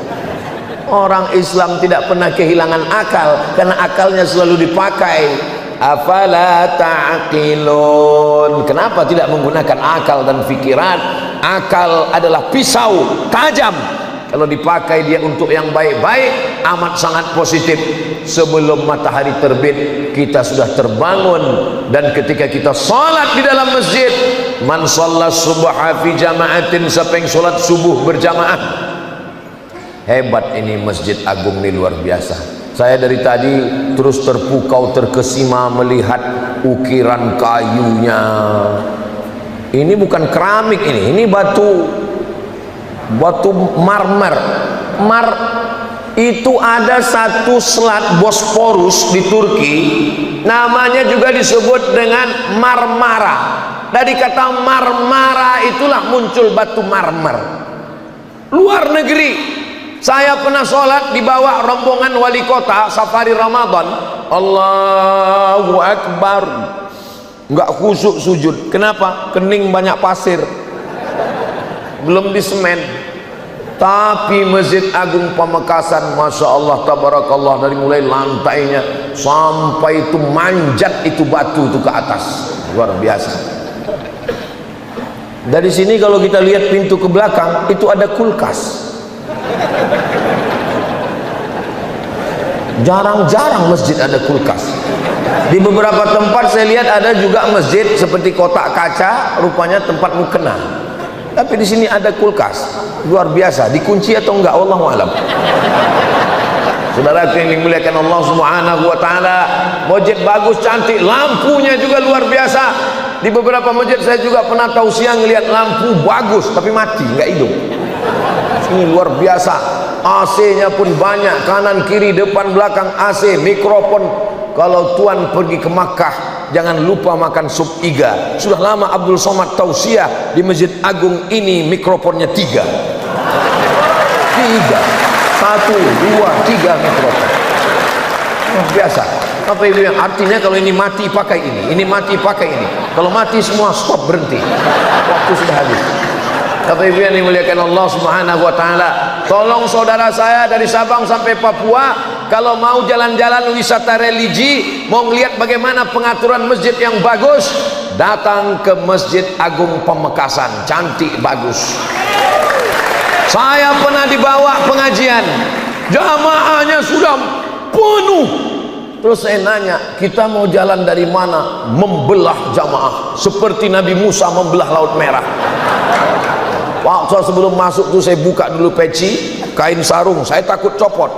Orang Islam tidak pernah kehilangan akal, karena akalnya selalu dipakai. Afala ta'qilun. Kenapa tidak menggunakan akal dan pikiran? Akal adalah pisau tajam, kalau dipakai dia untuk yang baik-baik amat sangat positif. Sebelum matahari terbit kita sudah terbangun, dan ketika kita salat di dalam masjid, man shalla subha fi jama'atin, siapa yang salat subuh berjamaah. Hebat ini Masjid Agung ini, luar biasa. Saya dari tadi terus terpukau, terkesima melihat ukiran kayunya. Ini bukan keramik, ini batu marmer. Itu ada satu selat Bosporus di Turki, namanya juga disebut dengan Marmara. Dari kata Marmara itulah muncul batu marmer. Luar negeri. Saya pernah sholat di bawah rombongan wali kota safari Ramadan. Allahu Akbar. Enggak khusyuk sujud. Kenapa? Kening banyak pasir, belum disemen. Tapi Masjid Agung Pamekasan, Masya Allah, tabarakallah, dari mulai lantainya sampai itu manjat itu batu itu ke atas, luar biasa. Dari sini kalau kita lihat pintu ke belakang itu ada kulkas. Jarang-jarang masjid ada kulkas. Di beberapa tempat saya lihat ada juga masjid seperti kotak kaca, rupanya tempat mukena. Tapi di sini ada kulkas, luar biasa. Dikunci atau enggak, wallahu alam. Saudara yang dimuliakan Allah Subhanahu wa taala, masjid bagus, cantik, lampunya juga luar biasa. Di beberapa masjid saya juga pernah tausiah ngelihat lampu bagus tapi mati, enggak hidup. Ini luar biasa. AC-nya pun banyak, kanan kiri depan belakang AC, mikrofon. Kalau tuan pergi ke Makkah jangan lupa makan sup iga. Sudah lama Abdul Somad tausiah di Masjid Agung ini, mikrofonnya 3. 1, 2, 3 mikrofon. Luar biasa. Apa itu yang artinya kalau ini mati pakai ini mati pakai ini. Kalau mati semua stop, berhenti. Waktu sudah habis. Tapi yang dimuliakan Allah Subhanahu wa taala, tolong saudara saya dari Sabang sampai Papua, kalau mau jalan-jalan wisata religi, mau melihat bagaimana pengaturan masjid yang bagus, datang ke Masjid Agung Pamekasan, cantik bagus. Saya pernah dibawa pengajian, jamaahnya sudah penuh. Terus saya nanya, kita mau jalan dari mana? Membelah jamaah seperti Nabi Musa membelah Laut Merah. Waktu sebelum masuk tuh saya buka dulu peci, kain sarung, saya takut copot.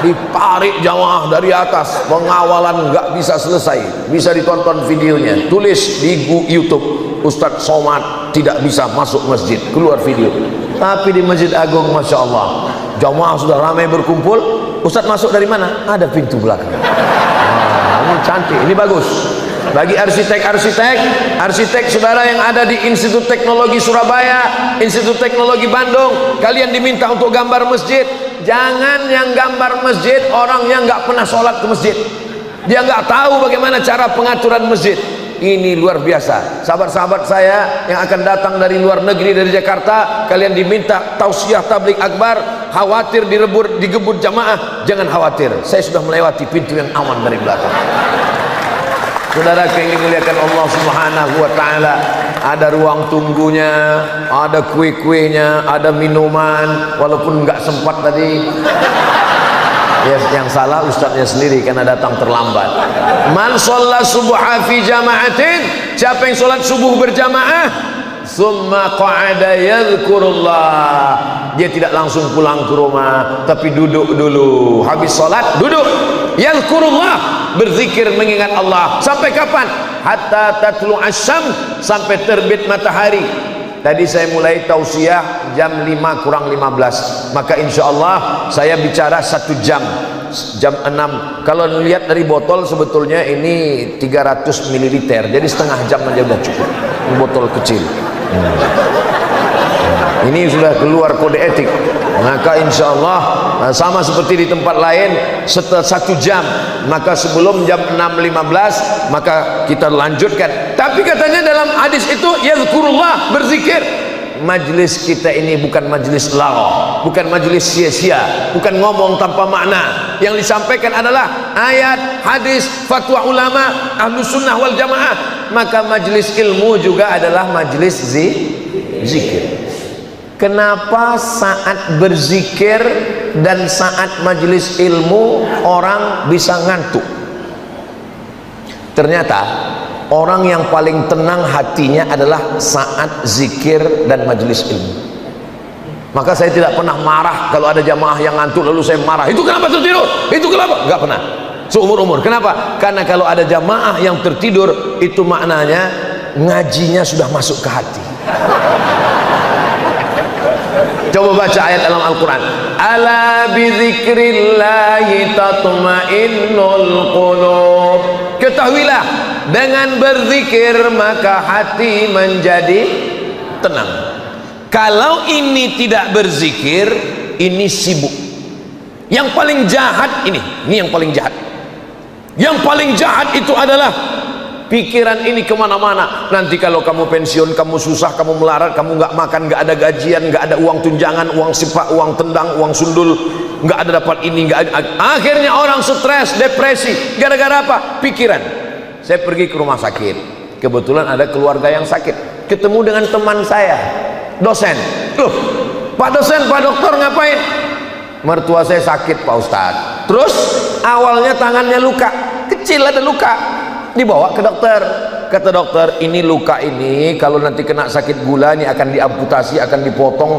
Ditarik jamaah dari atas, pengawalan nggak bisa selesai. Bisa ditonton videonya, tulis di YouTube, Ustadz Somad tidak bisa masuk masjid, keluar video. Tapi di Masjid Agung, Masya Allah, jamaah sudah ramai berkumpul. Ustadz masuk dari mana? Ada pintu belakang. Ini cantik, ini bagus. Bagi arsitek saudara yang ada di Institut Teknologi Surabaya, Institut Teknologi Bandung, kalian diminta untuk gambar masjid. Jangan yang gambar masjid orang yang nggak pernah sholat ke masjid, dia nggak tahu bagaimana cara pengaturan masjid. Ini luar biasa. Sahabat-sahabat saya yang akan datang dari luar negeri, dari Jakarta, kalian diminta tausiah tabligh akbar. Khawatir digebut jamaah, jangan khawatir, saya sudah melewati pintu yang aman dari belakang. Saudara yang dimuliakan Allah Subhanahu wa taala, ada ruang tunggunya, ada kue-kuenya, ada minuman, walaupun nggak sempat tadi. Ya, yang salah ustadznya sendiri karena datang terlambat. Man shalla subha fi jama'atin, siapa yang sholat subuh berjamaah, summa qa'ada yadhkurullah, dia tidak langsung pulang ke rumah tapi duduk dulu, habis sholat duduk, yadhkurullah, berzikir mengingat Allah. Sampai kapan? Hatta tatlu asyam, sampai terbit matahari. Tadi saya mulai tausiah jam 5 kurang 15, maka insya Allah saya bicara 1 jam, jam 6. Kalau lihat dari botol sebetulnya ini 300 ml, jadi setengah jam aja udah cukup. Ini botol kecil. Ini sudah keluar kode etik. Maka insya Allah sama seperti di tempat lain, setelah 1 jam, maka sebelum jam 6.15 maka kita lanjutkan. Tapi katanya dalam hadis itu yazkurullah, berzikir. majlis kita ini bukan majlis lagh, bukan majlis sia-sia, bukan ngomong tanpa makna. Yang disampaikan adalah ayat, hadis, fatwa ulama Ahlus Sunnah wal Jamaah. Maka majlis ilmu juga adalah majlis zikir. Kenapa saat berzikir dan saat majlis ilmu orang bisa ngantuk? Ternyata orang yang paling tenang hatinya adalah saat zikir dan majlis ilmu. Maka saya tidak pernah marah kalau ada jamaah yang ngantuk lalu saya marah, itu kenapa tertidur, itu kenapa, nggak pernah seumur-umur. Kenapa? Karena kalau ada jamaah yang tertidur, itu maknanya ngajinya sudah masuk ke hati. Coba baca ayat dalam Al-Quran, ala bizikrillahi tatma'innul qulub. Ketahuilah, dengan berzikir maka hati menjadi tenang. Kalau ini tidak berzikir, ini sibuk. Yang paling jahat ini yang paling jahat. Yang paling jahat itu adalah pikiran ini kemana-mana. Nanti kalau kamu pensiun, kamu susah, kamu melarat, kamu nggak makan, nggak ada gajian, nggak ada uang tunjangan, uang sipak, uang tendang, uang sundul, nggak ada dapat ini, nggak ada. Akhirnya orang stres, depresi. Gara-gara apa? Pikiran. Saya pergi ke rumah sakit, kebetulan ada keluarga yang sakit, ketemu dengan teman saya, dosen. Loh, Pak dosen, Pak dokter ngapain? Mertua saya sakit Pak Ustadz. Terus awalnya tangannya luka, kecil ada luka, dibawa ke dokter. Kata dokter, ini luka ini kalau nanti kena sakit gula ini akan diamputasi, akan dipotong.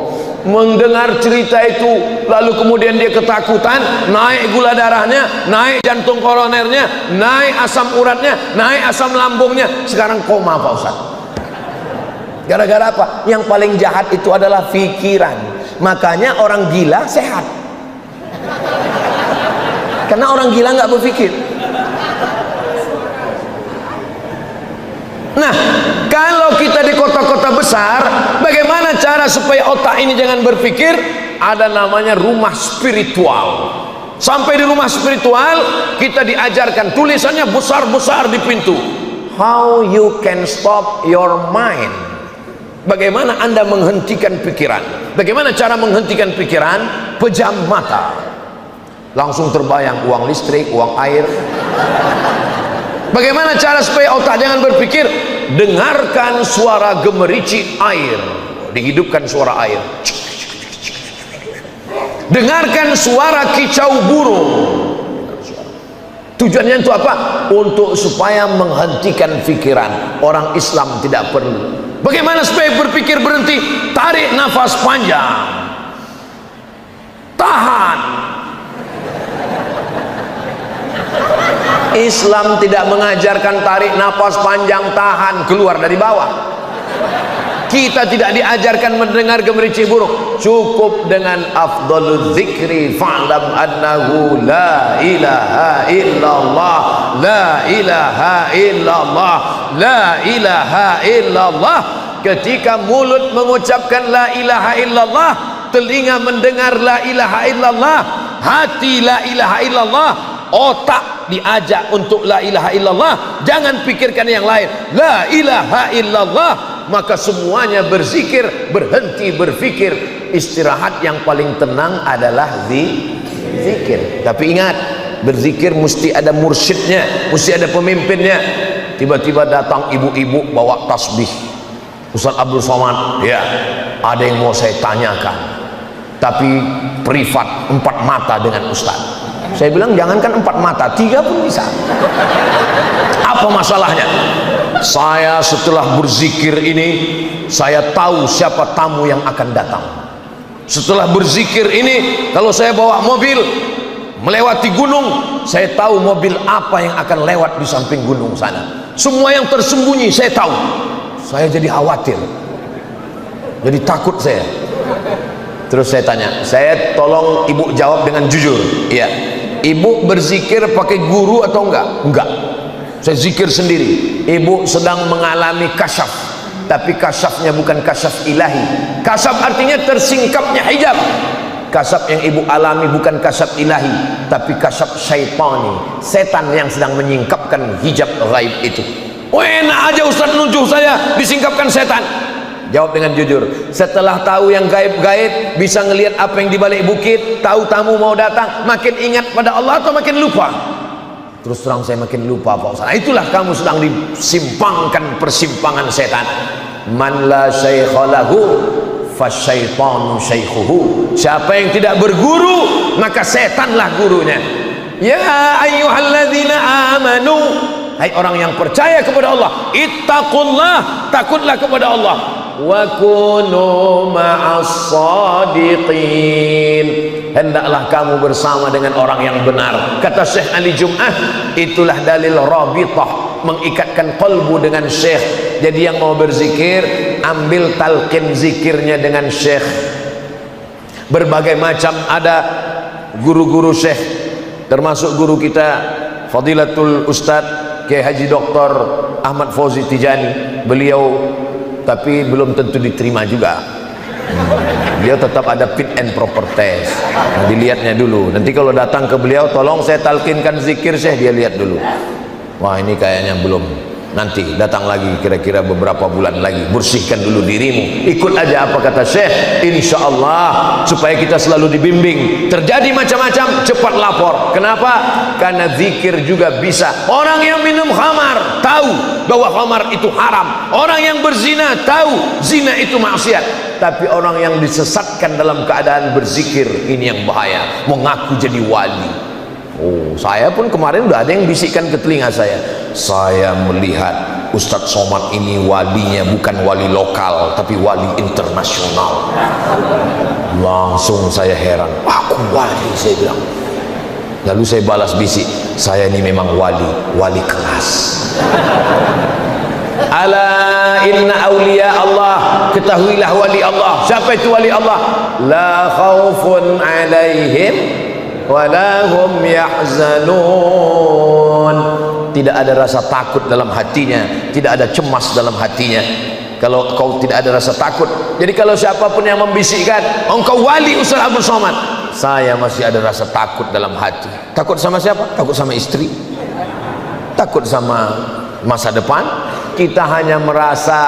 Mendengar cerita itu, lalu kemudian dia ketakutan, naik gula darahnya, naik jantung koronernya, naik asam uratnya, naik asam lambungnya, sekarang koma Pak Ustaz. Gara-gara apa? Yang paling jahat itu adalah pikiran. Makanya orang gila sehat, karena orang gila nggak berpikir. Nah, kalau kita di kota-kota besar, bagaimana cara supaya otak ini jangan berpikir? Ada namanya rumah spiritual. Sampai di rumah spiritual, kita diajarkan, tulisannya besar-besar di pintu, how you can stop your mind. Bagaimana Anda menghentikan pikiran? Bagaimana cara menghentikan pikiran? Pejam mata. Langsung terbayang uang listrik, uang air. Bagaimana cara supaya otak jangan berpikir? Dengarkan suara gemericik air, dihidupkan suara air. Dengarkan suara kicau burung. Tujuannya itu apa? Untuk supaya menghentikan pikiran. Orang Islam tidak perlu. Bagaimana supaya berpikir berhenti? Tarik nafas panjang, tahan. Islam tidak mengajarkan tarik nafas panjang, tahan, keluar dari bawah. Kita tidak diajarkan mendengar gemericik burung. Cukup dengan afdhalul zikri fa'lam annahu la ilaha illallah, la ilaha illallah, la ilaha illallah. Ketika mulut mengucapkan la ilaha illallah, telinga mendengar la ilaha illallah, hati la ilaha illallah, otak diajak untuk la ilaha illallah. Jangan pikirkan yang lain, la ilaha illallah. Maka semuanya berzikir, berhenti berpikir. Istirahat yang paling tenang adalah zikir. Tapi ingat, berzikir mesti ada mursyidnya, mesti ada pemimpinnya. Tiba-tiba datang ibu-ibu bawa tasbih, Ustaz Abdul Somad, ya ada yang mau saya tanyakan, tapi privat 4 mata dengan Ustaz. Saya bilang jangankan 4 mata, 3 pun bisa. Apa masalahnya? Saya setelah berzikir ini, saya tahu siapa tamu yang akan datang. Setelah berzikir ini, kalau saya bawa mobil melewati gunung, saya tahu mobil apa yang akan lewat di samping gunung sana. Semua yang tersembunyi saya tahu. Saya jadi khawatir, jadi takut saya. Terus saya tanya, saya tolong ibu jawab dengan jujur. Iya, ibu berzikir pakai guru atau enggak? Enggak, saya zikir sendiri. Ibu sedang mengalami kasyaf, tapi kasyafnya bukan kasyaf ilahi. Kasyaf artinya tersingkapnya hijab. Kasyaf yang ibu alami bukan kasyaf ilahi, tapi kasyaf syaitani, setan yang sedang menyingkapkan hijab gaib itu. Oh, enak aja Ustaz nujuh saya disingkapkan setan. Jawab dengan jujur. Setelah tahu yang gaib-gaib, bisa ngelihat apa yang di balik bukit, tahu tamu mau datang, makin ingat pada Allah atau makin lupa? Terus terang saya makin lupa Pak Ustaz. Nah, itulah kamu sedang disimpangkan persimpangan setan. Man la syaikha lahu fasyaitanu syaikhuhu. Siapa yang tidak berguru, maka setanlah gurunya. Ya ayyuhalladzina amanu, hai orang yang percaya kepada Allah, ittaqullah, takutlah kepada Allah, wa kunu ma'as shadiqin, hendaklah kamu bersama dengan orang yang benar. Kata Syekh Ali Jum'ah, itulah dalil rabitah, mengikatkan qalbu dengan Syekh. Jadi yang mau berzikir, ambil talqin zikirnya dengan Syekh. Berbagai macam ada guru-guru Syekh, termasuk guru kita Fadilatul Ustadz Kiai Haji Dr. Ahmad Fauzi Tijani. Beliau tapi belum tentu diterima juga. Beliau tetap ada fit and proper test. Nah, dilihatnya dulu. Nanti kalau datang ke beliau, tolong saya talkinkan zikir Syekh, dia lihat dulu. Wah, ini kayaknya belum. Nanti datang lagi kira-kira beberapa bulan lagi, bersihkan dulu dirimu, ikut aja apa kata Syekh, insya Allah, supaya kita selalu dibimbing. Terjadi macam-macam, cepat lapor. Kenapa? Karena zikir juga bisa. Orang yang minum khamar tahu bahwa khamar itu haram, orang yang berzina tahu zina itu maksiat. Tapi orang yang disesatkan dalam keadaan berzikir, ini yang bahaya, mengaku jadi wali. Oh, saya pun kemarin udah ada yang bisikkan ke telinga saya melihat Ustadz Somad ini walinya bukan wali lokal tapi wali internasional. Langsung saya heran, aku wali, saya bilang. Lalu saya balas bisik, saya ini memang wali kelas. Ala inna awliya Allah, ketahuilah wali Allah. Siapa itu wali Allah? La khaufun alaihim walahum yahzanun. Tidak ada rasa takut dalam hatinya, tidak ada cemas dalam hatinya. Kalau kau tidak ada rasa takut, jadi kalau siapapun yang membisikkan engkau wali Ustaz Abdul Somad, saya masih ada rasa takut dalam hati. Takut sama siapa? Takut sama istri, takut sama masa depan. Kita hanya merasa,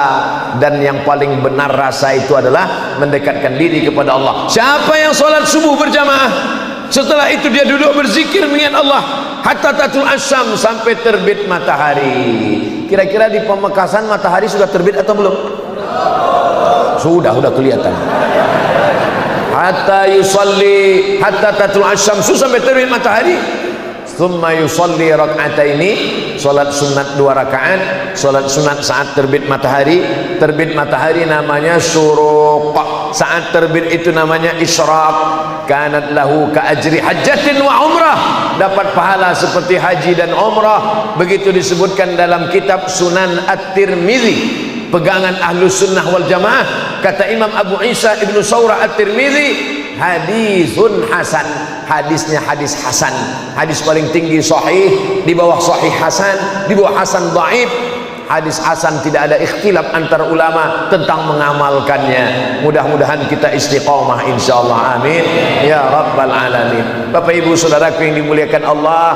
dan yang paling benar rasa itu adalah mendekatkan diri kepada Allah. Siapa yang sholat subuh berjamaah, setelah itu dia duduk berzikir mengingat Allah hatta tatul asyam, sampai terbit matahari. Kira-kira di Pamekasan matahari sudah terbit atau belum? Sudah kelihatan. Hatta yusalli hatta tatul asyam, sampai terbit matahari. Thumma yusalli rak'ataini, salat sunat 2 rakaat. Salat sunat saat terbit matahari. Terbit matahari namanya syuruq, saat terbit itu namanya isyraq. Kanat lahu ka ajri hajjatin wa umrah, dapat pahala seperti haji dan umrah. Begitu disebutkan dalam kitab Sunan At-Tirmizi, pegangan Ahlus Sunnah wal Jamaah. Kata Imam Abu Isa Ibnu Saurah At-Tirmizi, hadisun hasan, hadisnya hadis hasan, hadis paling tinggi sahih, di bawah sahih hasan, di bawah hasan dhaif. Hadis hasan tidak ada ikhtilaf antara ulama tentang mengamalkannya. Mudah-mudahan kita istiqamah insyaallah, amin ya rabbal alamin. Bapak ibu saudaraku yang dimuliakan Allah,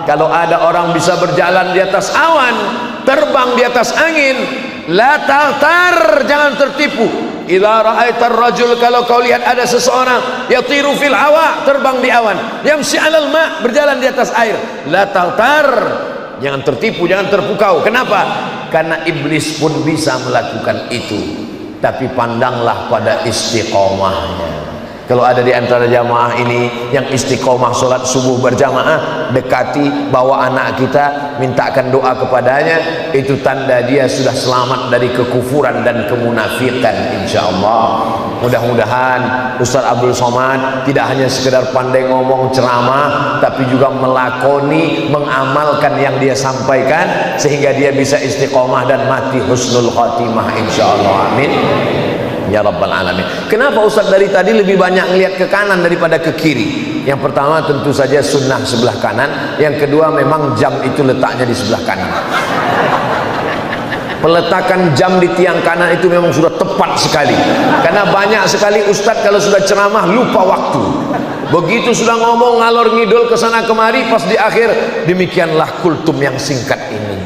kalau ada orang bisa berjalan di atas awan, terbang di atas angin, la taghtar, jangan tertipu. Idza ra'aitar rajul, kalau kau lihat ada seseorang yatiru fil hawa, terbang di awan, yamshi 'alal ma, berjalan di atas air, la taghtar, jangan tertipu, jangan terpukau. Kenapa? Karena iblis pun bisa melakukan itu. Tapi pandanglah pada istiqomahnya. Kalau ada di antara jamaah ini yang istiqomah sholat subuh berjamaah, dekati, bawa anak kita, mintakan doa kepadanya, itu tanda dia sudah selamat dari kekufuran dan kemunafikan insyaallah. Mudah-mudahan Ustaz Abdul Somad tidak hanya sekedar pandai ngomong ceramah, tapi juga melakoni, mengamalkan yang dia sampaikan, sehingga dia bisa istiqomah dan mati husnul khatimah insyaallah, amin ya rabbal alamin. Kenapa Ustaz dari tadi lebih banyak ngelihat ke kanan daripada ke kiri? Yang pertama tentu saja sunnah sebelah kanan, yang kedua memang jam itu letaknya di sebelah kanan. Peletakan jam di tiang kanan itu memang sudah tepat sekali, karena banyak sekali Ustaz kalau sudah ceramah lupa waktu. Begitu sudah ngomong ngalor ngidul ke sana kemari, pas di akhir, demikianlah kultum yang singkat ini.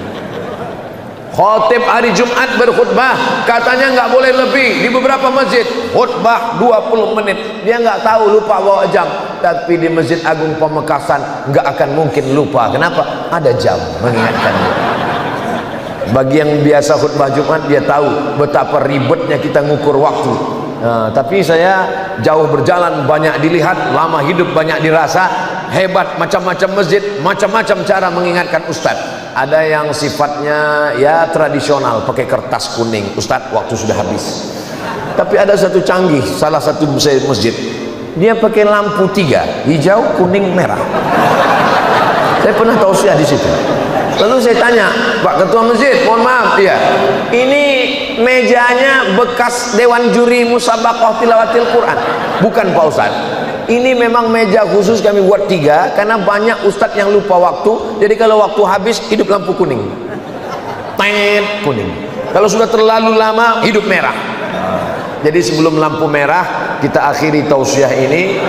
Khotib hari Jumat berkhutbah, katanya nggak boleh lebih. Di beberapa masjid khutbah 20 menit, dia nggak tahu, lupa bawa jam. Tapi di Masjid Agung Pamekasan nggak akan mungkin lupa. Kenapa? Ada jam mengingatkan dia. Bagi yang biasa khutbah Jumat, dia tahu betapa ribetnya kita ngukur waktu. Nah, tapi saya jauh berjalan, banyak dilihat, lama hidup banyak dirasa. Hebat, macam-macam masjid, macam-macam cara mengingatkan Ustadz. Ada yang sifatnya ya tradisional, pakai kertas kuning. Ustadz, waktu sudah habis. Tapi ada satu canggih, salah satu masjid, dia pakai lampu 3, hijau, kuning, merah. Saya pernah tausiah di situ. Lalu saya tanya, Pak Ketua Masjid, mohon maaf, ya, ini mejanya bekas Dewan Juri Musabaqah Tilawatil Quran. Bukan Pak Ustadz, ini memang meja khusus kami buat 3 karena banyak ustadz yang lupa waktu. Jadi kalau waktu habis hidup lampu kuning, kuning. Kalau sudah terlalu lama hidup merah. Jadi sebelum lampu merah kita akhiri tausiah ini.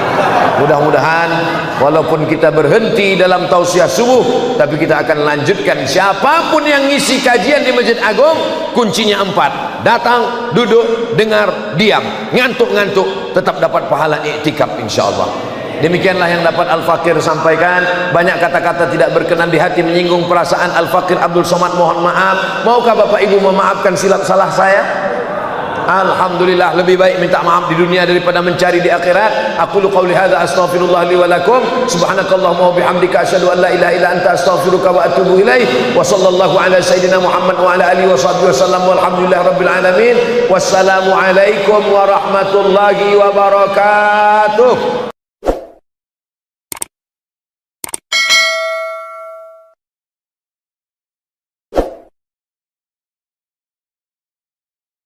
Mudah-mudahan walaupun kita berhenti dalam tausiah subuh, tapi kita akan lanjutkan. Siapapun yang ngisi kajian di Masjid Agung, kuncinya 4: datang, duduk, dengar, diam. Ngantuk-ngantuk tetap dapat pahala iktikaf insyaallah. Demikianlah yang dapat Al-Fakir sampaikan. Banyak kata-kata tidak berkenan di hati, menyinggung perasaan Al-Fakir Abdul Somad, mohon maaf. Maukah Bapak Ibu memaafkan silap salah saya? Alhamdulillah, lebih baik minta maaf di dunia daripada mencari di akhirat. Aku qouli hadza astaghfirullah li wa lakum. Subhanakallahumma wa bihamdika asyhadu an la ilaha illa anta astaghfiruka wa atubu ilaik. Wa sallallahu ala sayyidina Muhammad wa ala alihi wa sahbihi wasallam. Walhamdulillahi rabbil alamin. Wassalamu alaikum warahmatullahi wabarakatuh.